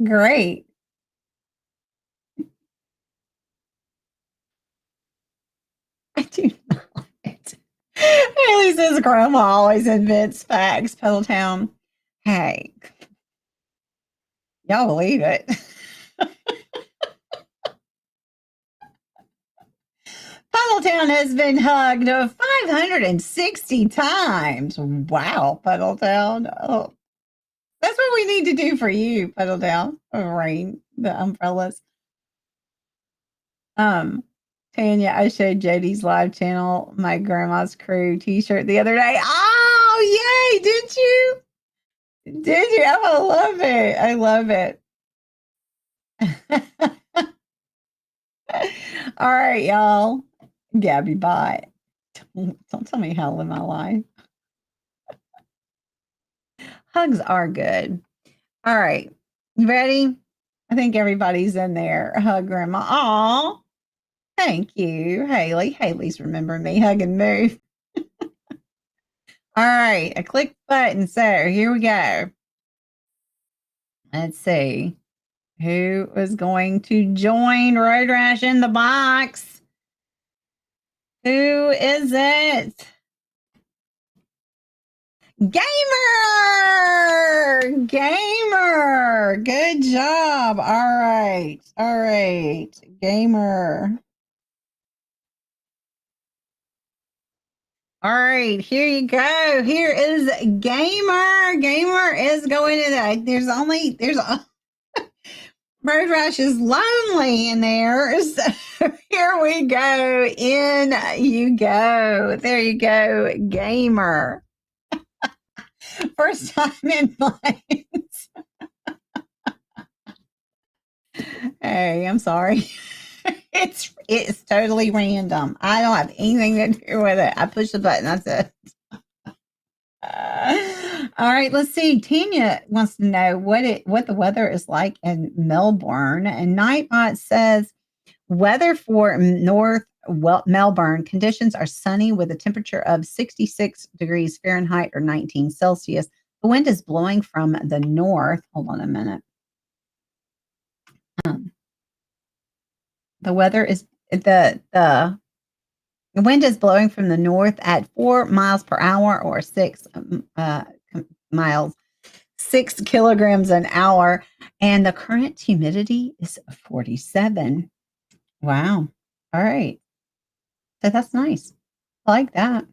Great. I do not. Haley says grandma always invents facts, Pedaltown. Hey. Y'all believe it. Puddletown has been hugged 560 times. Wow, Puddletown. Oh, that's what we need to do for you, Puddletown. Rain, the umbrellas. Tanya, I showed Jody's live channel, my grandma's crew t-shirt the other day. Oh, yay! Did you? Did you? I love it. I love it. All right, y'all. Gabby, bye. Don't tell me how to live my life. Hugs are good. All right. You ready? I think everybody's in there. Hug grandma. Aw. Thank you, Haley. Haley's remembering me. Hug and move. All right. I clicked the button. So here we go. Let's see. Who is going to join Road Rash in the box? Who is it? Gamer! Gamer! Good job. All right. All right. Gamer. All right, here you go. Here is Gamer. Gamer is going in there. There's Road Rash is lonely in there. So here we go. In you go. There you go. Gamer. First time in mines. Hey, I'm sorry. It's totally random. I don't have anything to do with it. I push the button. That's it. All right, let's see. Tanya wants to know what the weather is like in Melbourne. And Nightbot says weather for Melbourne conditions are sunny with a temperature of 66 degrees Fahrenheit or 19 Celsius. The wind is blowing from the north. Hold on a minute. The weather is the wind is blowing from the north at 4 miles per hour or 6 miles, 6 kilograms an hour. And the current humidity is 47. Wow. All right. So that's nice. I like that.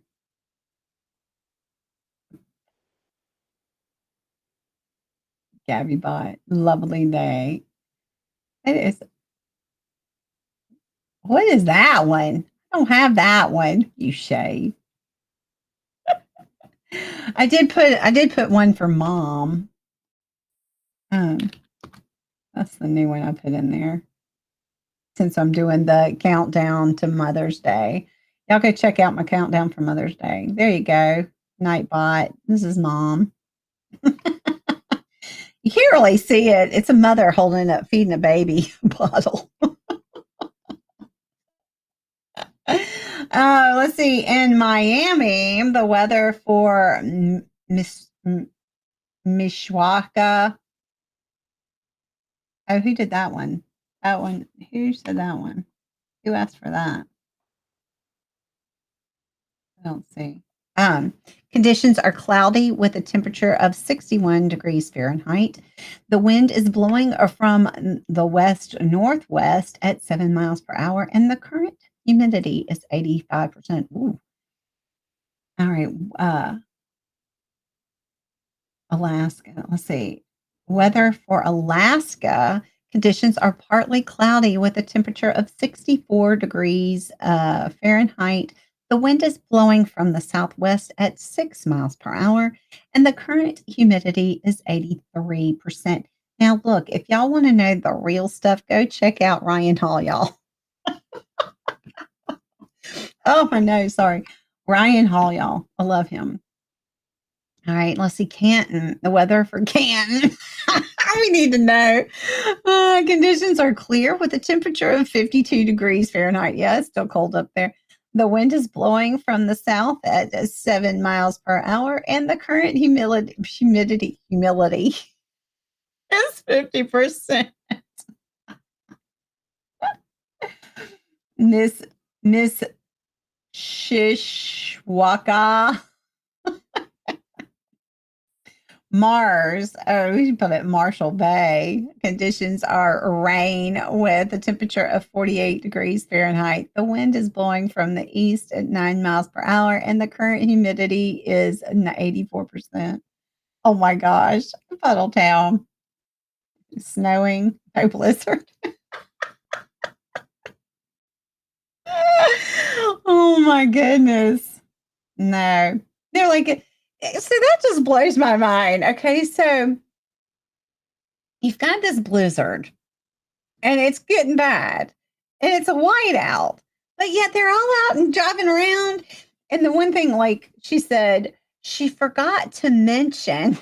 Gabby Bot. Lovely day. It is. What is that one? I don't have that one. You shave. I did put one for mom. That's the new one I put in there. Since I'm doing the countdown to Mother's Day. Y'all go check out my countdown for Mother's Day. There you go. Nightbot. This is mom. You can't really see it. It's a mother holding up, feeding a baby bottle. Let's see. In Miami, the weather for Mishwaka. Oh, who did that one? That one. Who said that one? Who asked for that? I don't see. Conditions are cloudy with a temperature of 61 degrees Fahrenheit. The wind is blowing from the west northwest at 7 miles per hour, and the current humidity is 85%. Ooh. All right. Alaska. Let's see. Weather for Alaska. Conditions are partly cloudy with a temperature of 64 degrees Fahrenheit. The wind is blowing from the southwest at 6 miles per hour, and the current humidity is 83%. Now, look, if y'all want to know the real stuff, go check out Ryan Hall, y'all. Oh, my nose, sorry. Ryan Hall, y'all. I love him. All right, let's see. Canton, the weather for Canton. We need to know. Conditions are clear with a temperature of 52 degrees Fahrenheit. Yeah, it's still cold up there. The wind is blowing from the south at 7 miles per hour, and the current humidity is 50%. Miss Shishwaka. Mars, we should put it Marshall Bay. Conditions are rain with a temperature of 48 degrees Fahrenheit. The wind is blowing from the east at 9 miles per hour, and the current humidity is 84%. Oh my gosh, Puddle Town. Snowing, no blizzard. Oh my goodness. No. They're like, so that just blows my mind. Okay, so you've got this blizzard and it's getting bad and it's a whiteout, but yet they're all out and driving around. And the one thing, like she said, she forgot to mention,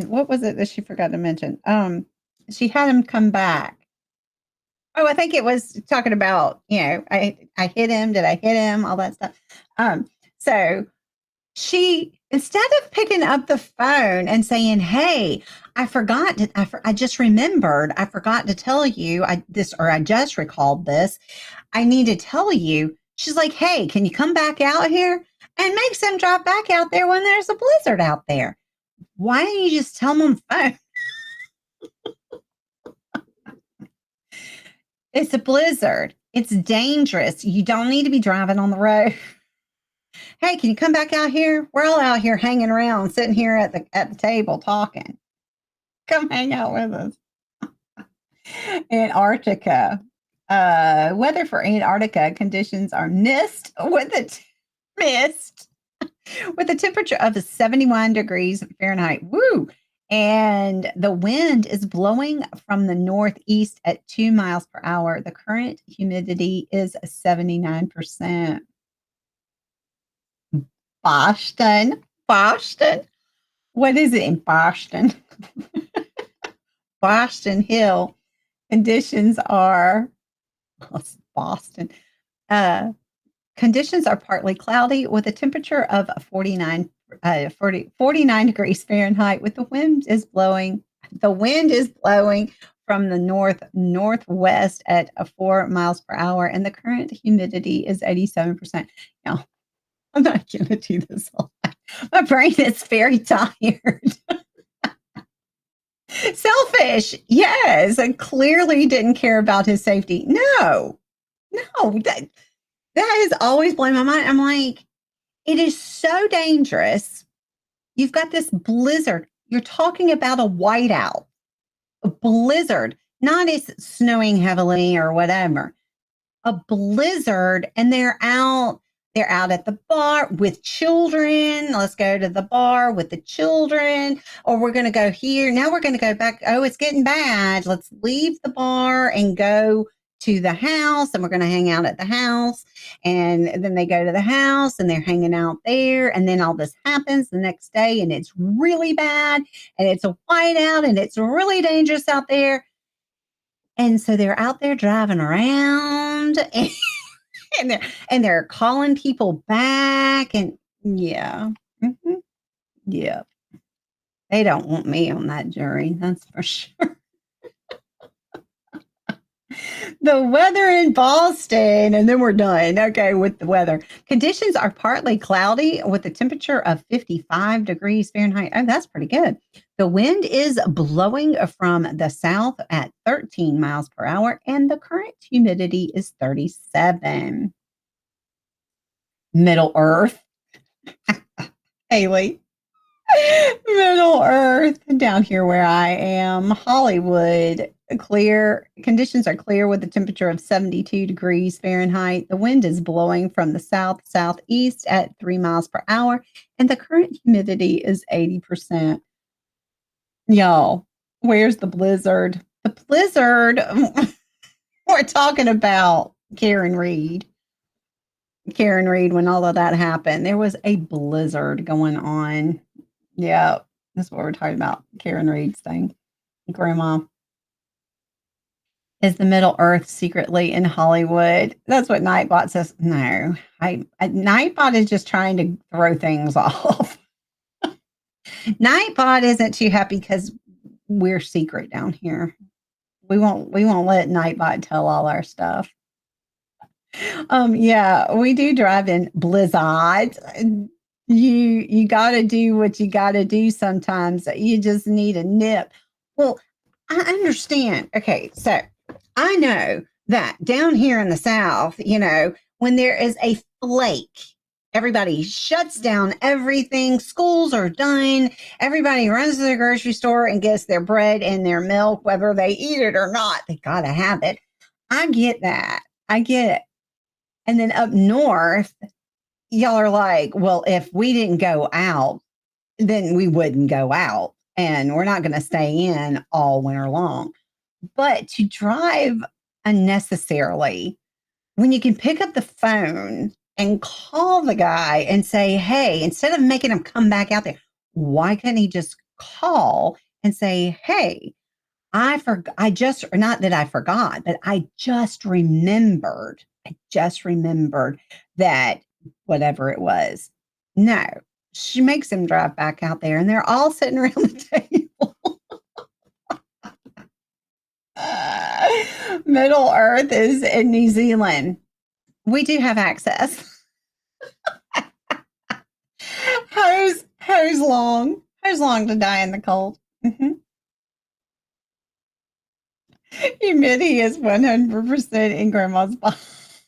what was it that she forgot to mention? She had him come back. Oh, I think it was talking about, I hit him. Did I hit him? All that stuff. So she, instead of picking up the phone and saying, hey, I forgot, I just remembered, I forgot to tell you I just recalled this. I need to tell you, She's like, hey, can you come back out here? And makes them drive back out there when there's a blizzard out there. Why don't you just tell them on the phone? It's a blizzard. It's dangerous. You don't need to be driving on the road. Hey, can you come back out here? We're all out here hanging around, sitting here at the table talking. Come hang out with us. Antarctica. Weather for Antarctica conditions are mist with a temperature of 71 degrees Fahrenheit. Woo! And the wind is blowing from the northeast at 2 miles per hour. The current humidity is 79%. Boston. What is it in Boston? Boston Hill. Conditions are Boston. Conditions are partly cloudy with a temperature of 49 degrees Fahrenheit. With the wind is blowing from the northwest at 4 miles per hour, and the current humidity is 87%. Now, I'm not going to do this all night. My brain is very tired. Selfish, yes, and clearly didn't care about his safety. No, that has always blown my mind. I'm like, it is so dangerous. You've got this blizzard. You're talking about a whiteout, a blizzard, not it's snowing heavily or whatever. A blizzard, and they're out at the bar with children. Let's go to the bar with the children, or we're going to go here. Now we're going to go back. Oh, it's getting bad. Let's leave the bar and go to the house, and we're going to hang out at the house. And then they go to the house and they're hanging out there. And then all this happens the next day, and it's really bad, and it's a whiteout, and it's really dangerous out there. And so they're out there driving around and they're calling people back, and yeah. Mm-hmm. Yeah. They don't want me on that jury, that's for sure. The weather in Boston, and then we're done. Okay, with the weather. Conditions are partly cloudy with a temperature of 55 degrees Fahrenheit. Oh, that's pretty good. The wind is blowing from the south at 13 miles per hour, and the current humidity is 37. Middle Earth. Haley. Middle Earth, down here where I am, Hollywood, clear. Conditions are clear with a temperature of 72 degrees Fahrenheit. The wind is blowing from the southeast at 3 miles per hour, and the current humidity is 80%. Y'all, where's the blizzard? The blizzard, we're talking about Karen Reed. When all of that happened, there was a blizzard going on. Yeah, that's what we're talking about. Karen Reed's thing. Grandma. Is the Middle Earth secretly in Hollywood? That's what Nightbot says. No, Nightbot is just trying to throw things off. Nightbot isn't too happy because we're secret down here. We won't let Nightbot tell all our stuff. Yeah, we do drive in blizzards. You got to do what you got to do sometimes. You just need a nip. Well, I understand. Okay, so I know that down here in the South, when there is a flake, everybody shuts down everything. Schools are done. Everybody runs to the grocery store and gets their bread and their milk, whether they eat it or not. They got to have it. I get that. I get it. And then up north, y'all are like, well, if we didn't go out, then we wouldn't go out, and we're not going to stay in all winter long. But to drive unnecessarily, when you can pick up the phone and call the guy and say, hey, instead of making him come back out there, why can't he just call and say, hey, not that I forgot, but I just remembered that whatever it was. No, she makes him drive back out there, and they're all sitting around the table. Middle Earth is in New Zealand. We do have access. Hose long to die in the cold. Humidity is 100% in grandma's box.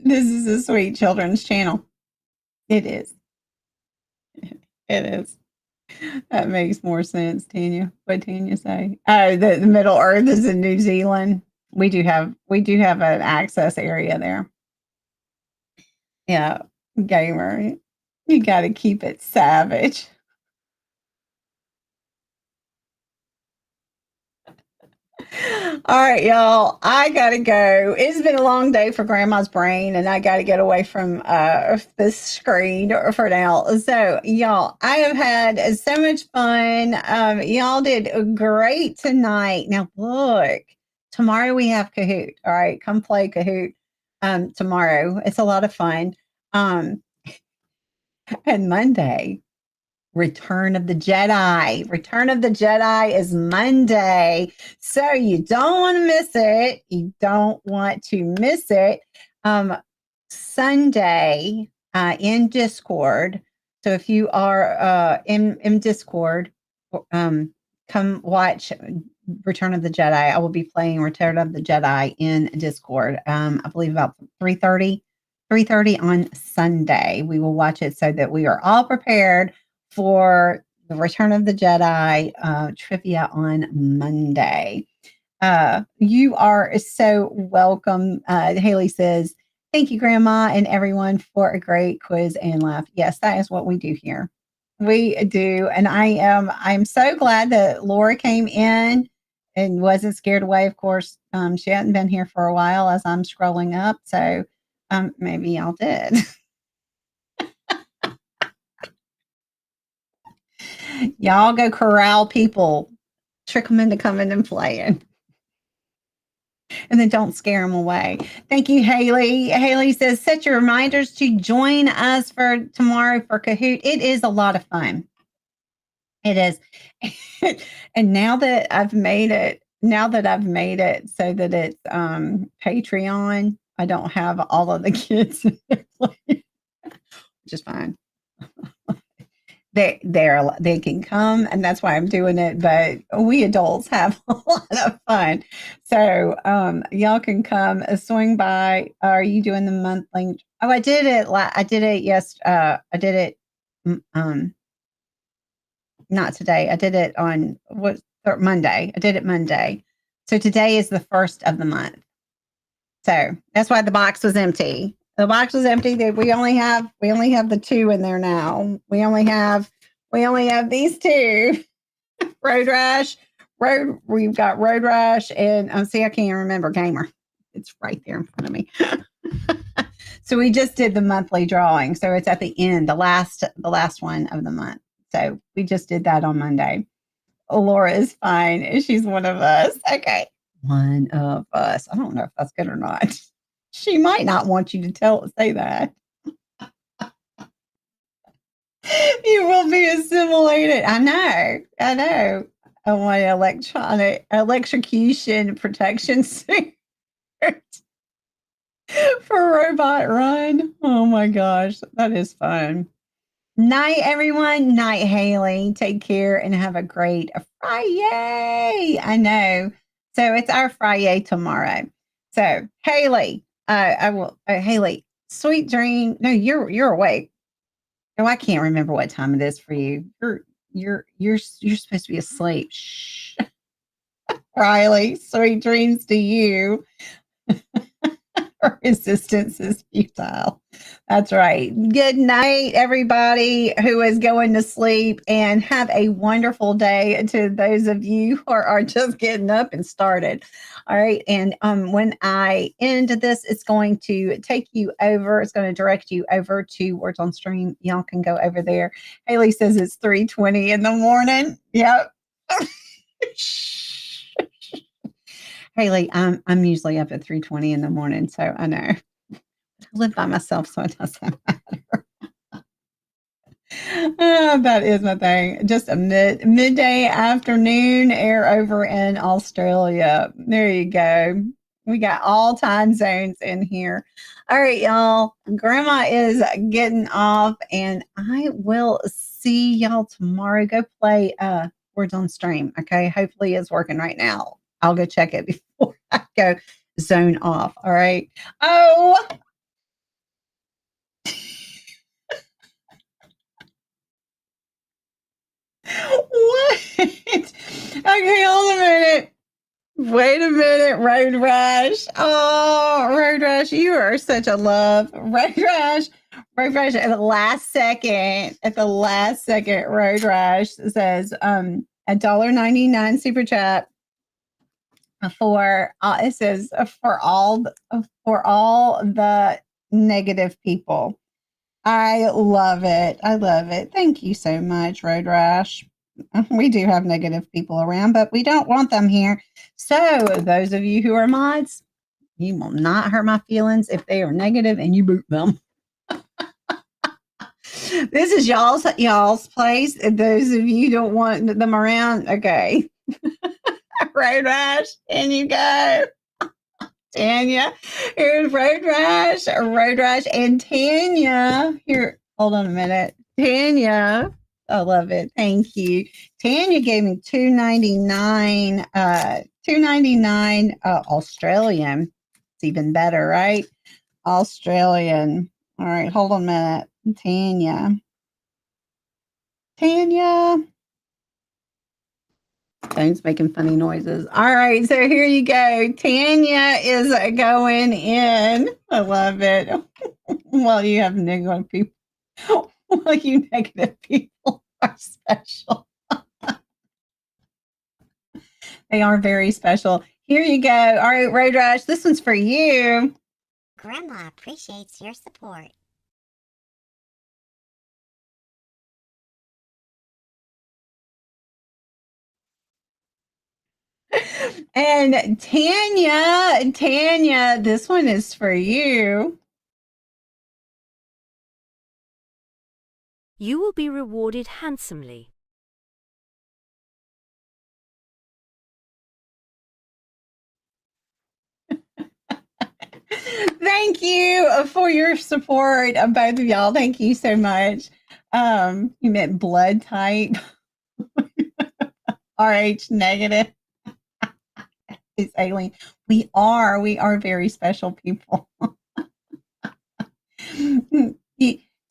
This is a sweet children's channel. It is. It is. That makes more sense, Tanya. What Tanya say? Oh, the Middle Earth is in New Zealand. We do have an access area there. Yeah, gamer. You got to keep it savage. All right, y'all. I gotta go. It's been a long day for Grandma's brain, and I gotta get away from this screen for now. So, y'all, I have had so much fun. Y'all did great tonight. Now, look, tomorrow we have Kahoot. All right, come play Kahoot. Tomorrow it's a lot of fun. Um, and Monday Return of the Jedi. Return of the Jedi is Monday. So you don't want to miss it. You don't want to miss it. Sunday in Discord. So if you are in Discord, come watch Return of the Jedi. I will be playing Return of the Jedi in Discord. I believe about 3:30 on Sunday. We will watch it so that we are all prepared for the Return of the Jedi trivia on Monday. You are so welcome. Haley says, thank you, Grandma, and everyone for a great quiz and laugh. Yes, that is what we do here. We do. And I'm so glad that Laura came in and wasn't scared away. Of course, she hadn't been here for a while as I'm scrolling up. So maybe y'all did. Y'all go corral people, trick them into coming and playing. And then don't scare them away. Thank you, Haley. Haley says, set your reminders to join us for tomorrow for Kahoot. It is a lot of fun. It is. And now that I've made it so that it's Patreon, I don't have all of the kids, which is fine. They can come, and that's why I'm doing it. But we adults have a lot of fun, so y'all can come swing by. Are you doing the monthly? Oh, I did it. I did it. Yes, I did it. Not today. I did it on Monday. I did it Monday. So today is the first of the month. So that's why the box was empty. The box was empty. We only have the two in there now. We only have these two. Road Rash. We've got Road Rash and see, I can't remember Gamer. It's right there in front of me. So we just did the monthly drawing. So it's at the end, the last one of the month. So we just did that on Monday. Laura is fine. She's one of us. Okay. One of us. I don't know if that's good or not. She might not want you to say that. You will be assimilated. I know. I want electronic electrocution protection suit for Robot Run. Oh my gosh, that is fun. Night, everyone. Night, Haley. Take care and have a great Friday. I know. So it's our Friday tomorrow. So Haley, I will. Haley, sweet dream. No, you're awake. Oh, I can't remember what time it is for you. You're supposed to be asleep. Shh. Riley, sweet dreams to you. Resistance is futile. That's right. Good night, everybody who is going to sleep, and have a wonderful day to those of you who are just getting up and started. All right. And when I end this, it's going to take you over. It's going to direct you over to Words on Stream. Y'all can go over there. Haley says it's 3:20 in the morning. Yep. Haley, I'm usually up at 3:20 in the morning, so I know. I live by myself, so it doesn't matter. That is my thing. Just a midday afternoon air over in Australia. There you go. We got all time zones in here. All right, y'all. Grandma is getting off, and I will see y'all tomorrow. Go play Words on Stream. Okay. Hopefully it's working right now. I'll go check it before I go zone off. All right. Oh, what? Okay, hold a minute. Wait a minute, Road Rash. Oh, Road Rash, you are such a love. Road Rash at the last second, Road Rash says, $1.99 super chat for, it says, for all the negative people. I love it. I love it. Thank you so much, Road Rash. We do have negative people around, but we don't want them here. So, those of you who are mods, you will not hurt my feelings if they are negative and you boot them. This is y'all's place. And those of you who don't want them around, okay. Road Rash, in you go. Tanya, here's Road Rash, and Tanya. Here, hold on a minute. Tanya, I love it. Thank you. Tanya gave me $2.99, $2.99 Australian. It's even better, right? Australian. All right, hold on a minute. Tanya. Phone's making funny noises. All right, so here you go. Tanya is going in. I love it. Well, you have negative people. Well, you negative people are special. They are very special. Here you go. All right, Road Rash, this one's for you. Grandma appreciates your support. And Tanya, this one is for you. You will be rewarded handsomely. Thank you for your support, both of y'all. Thank you so much. You meant blood type. RH negative. It's alien. We are very special people.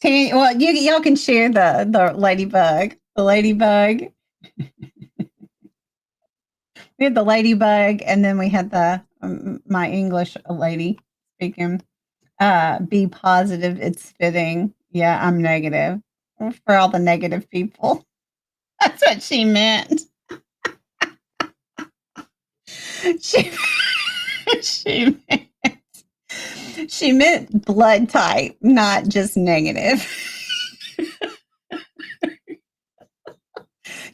Y'all can share the ladybug. The ladybug. We had the ladybug, and then we had the my English lady speaking. Be positive. It's fitting. Yeah, I'm negative. For all the negative people. That's what she meant. she, she meant she meant blood type, not just negative.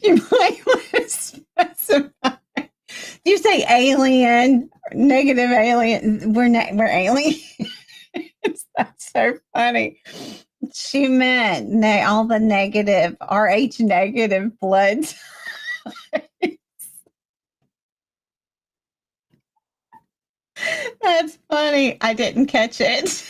You might want to specify. You say alien, negative alien. We're aliens. That's so funny. She meant all the negative, RH negative blood. That's funny. I didn't catch it.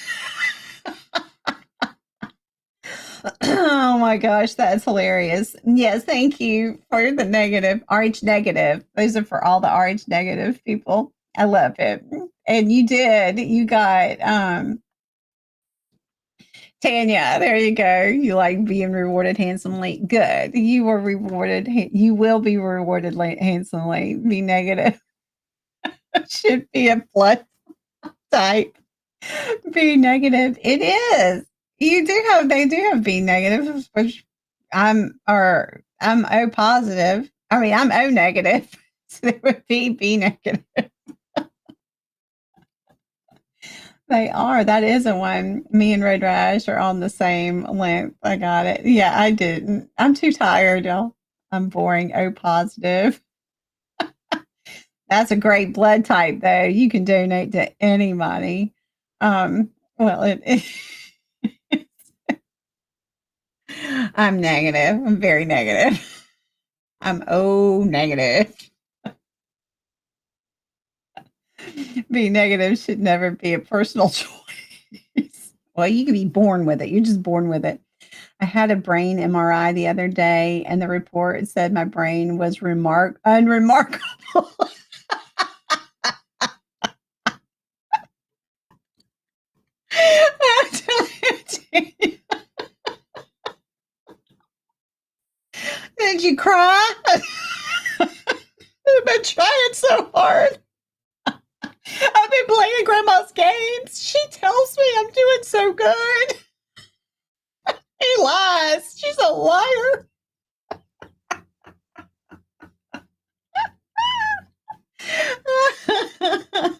Oh my gosh, that's hilarious. Yes, thank you for the negative, RH negative. Those are for all the RH negative people. I love it. And you did. You got Tanya, there you go. You like being rewarded handsomely. Good. You were rewarded. You will be rewarded handsomely. Be negative. Should be a blood type. Be negative. It is. They do have B negative, which I'm O positive. I mean, I'm O negative. So they would be B negative. They are. That is a one. Me and Red Rash are on the same length. I got it. Yeah, I didn't. I'm too tired, y'all. I'm boring. O positive. That's a great blood type, though. You can donate to anybody. Well, I'm negative. I'm very negative. I'm negative. Being negative should never be a personal choice. Well, you can be born with it. You're just born with it. I had a brain MRI the other day, and the report said my brain was unremarkable. Did you cry? I've been trying so hard. I've been playing grandma's games. She tells me I'm doing so good. He lies. She's a liar.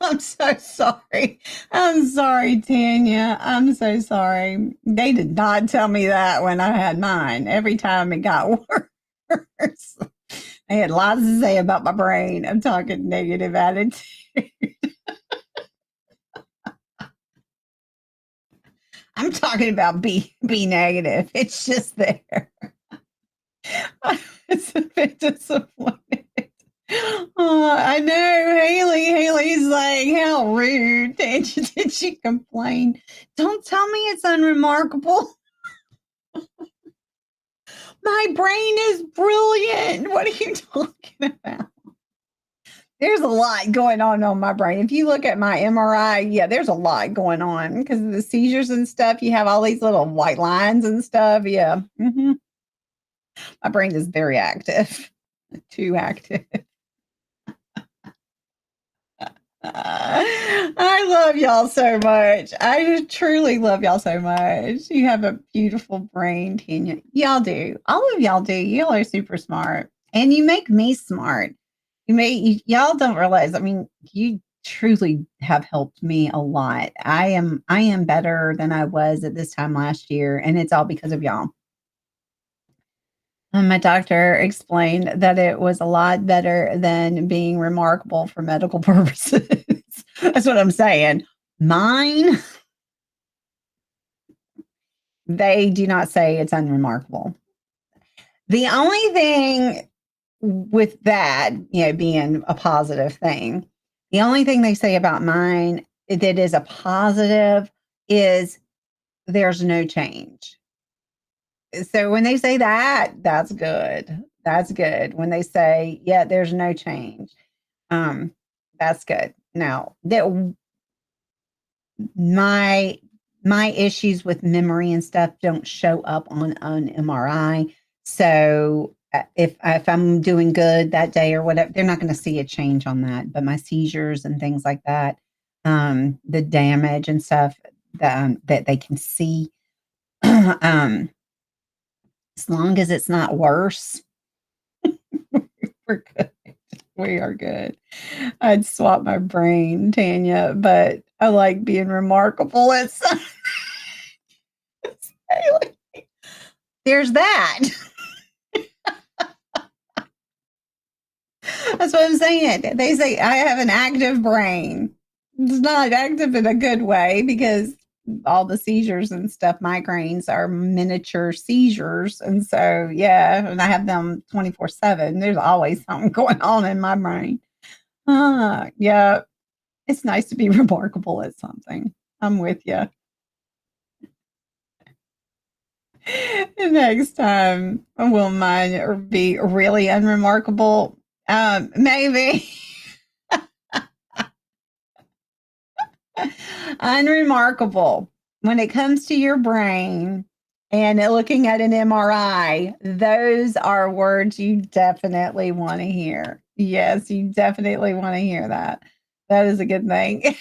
I'm so sorry. I'm sorry, Tanya. I'm so sorry. They did not tell me that when I had mine. Every time it got worse. I had lots to say about my brain. I'm talking negative attitude. I'm talking about be negative. It's just there. It's a bit disappointed. I know, Haley. Haley's like, how rude. Did she complain? Don't tell me it's unremarkable. My brain is brilliant. What are you talking about? There's a lot going on my brain. If you look at my MRI, yeah, there's a lot going on because of the seizures and stuff. You have all these little white lines and stuff. Yeah. My brain is very active, too active. I love y'all so much. I truly love y'all so much. You have a beautiful brain, Tanya. Y'all do. All of y'all do. Y'all are super smart. And you make me smart. Y'all don't realize, I mean, you truly have helped me a lot. I am better than I was at this time last year, and it's all because of y'all. My doctor explained that it was a lot better than being remarkable for medical purposes. That's what I'm saying. Mine, they do not say it's unremarkable. The only thing with that, being a positive thing, the only thing they say about mine that is a positive is there's no change. So when they say that, that's good. That's good. When they say, yeah, there's no change, that's good. Now, my issues with memory and stuff don't show up on an MRI. So if I'm doing good that day or whatever, they're not going to see a change on that. But my seizures and things like that, the damage and stuff that they can see. As long as it's not worse, we're good. We are good. I'd swap my brain, Tanya, but I like being remarkable. There's that. That's what I'm saying. They say I have an active brain. It's not active in a good way because all the seizures and stuff, migraines are miniature seizures. And so, yeah, and I have them 24/7. There's always something going on in my brain. Yeah, it's nice to be remarkable at something. I'm with you. Next time, will mine be really unremarkable? Maybe. Unremarkable. When it comes to your brain and looking at an MRI, those are words you definitely want to hear. Yes, you definitely want to hear that. That is a good thing.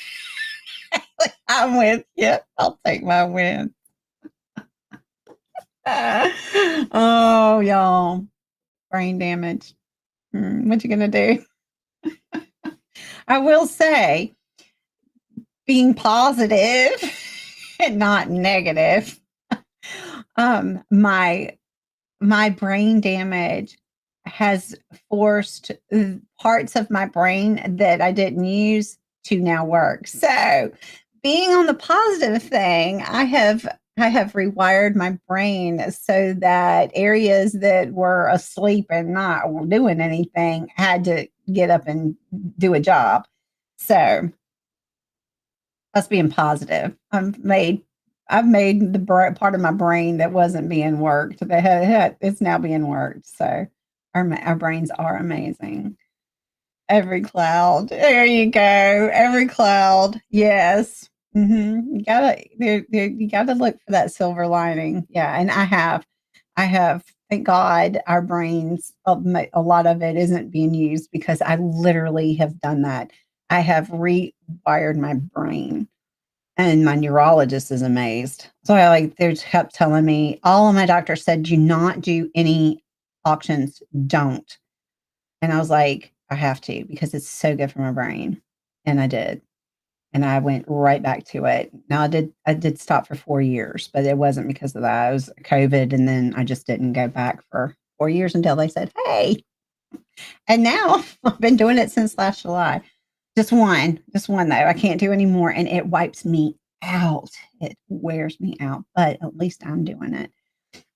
I'm with you. I'll take my win. Oh, y'all. Brain damage. What you gonna do? I will say, being positive and not negative. My brain damage has forced parts of my brain that I didn't use to now work. So, being on the positive thing, I have have rewired my brain so that areas that were asleep and not doing anything had to get up and do a job. So that's being positive. I've made the part of my brain that wasn't being worked. It's now being worked. So our brains are amazing. Every cloud. There you go. Every cloud. Yes. You gotta you gotta look for that silver lining. Yeah, and I have. Thank God, our brains. A lot of it isn't being used because I literally have done that. I have rewired my brain, and my neurologist is amazed. So they kept telling me. All of my doctors said, "Do not do any auctions. Don't." And I was like, I have to because it's so good for my brain. And I did. And I went right back to it. Now I did stop for 4 years, but it wasn't because of that. It was COVID and then I just didn't go back for 4 years until they said, "Hey." And now I've been doing it since last July. Just one though. I can't do any more and it wipes me out. It wears me out, but at least I'm doing it.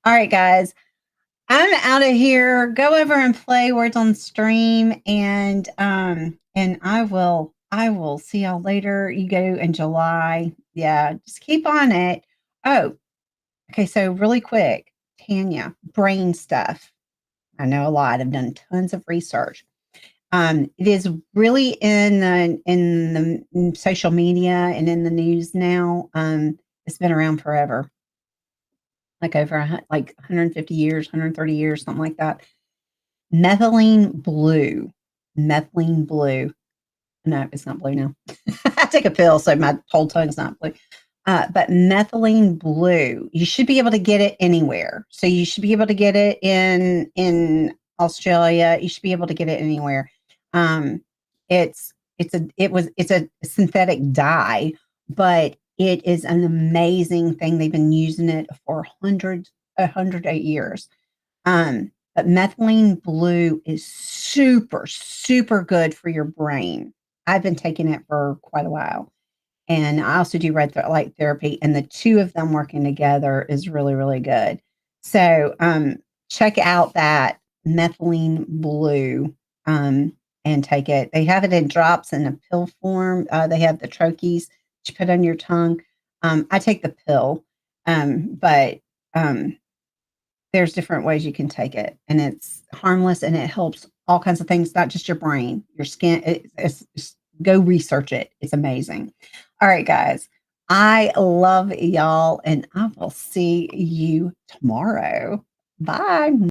All right, guys. I'm out of here. Go over and play Words on Stream, and I will see y'all later. You go in July. Yeah, just keep on it. Oh, okay. So really quick, Tanya, brain stuff. I know a lot. I've done tons of research. It is really in social media and in the news now. It's been around forever, like over like 150 years, 130 years, something like that. Methylene blue. Methylene blue. No, it's not blue now. I take a pill, so my whole tongue's not blue. But methylene blue, you should be able to get it anywhere. So you should be able to get it in Australia. You should be able to get it anywhere. It's a synthetic dye, but it is an amazing thing. They've been using it for 108 years. But methylene blue is super, super good for your brain. I've been taking it for quite a while. And I also do red light therapy, and the two of them working together is really, really good. So check out that methylene blue and take it. They have it in drops in a pill form. They have the troches that you put on your tongue. I take the pill, but there's different ways you can take it, and it's harmless and it helps all kinds of things, not just your brain, your skin. It's go research it. It's amazing. All right, guys. I love y'all, and I will see you tomorrow. Bye.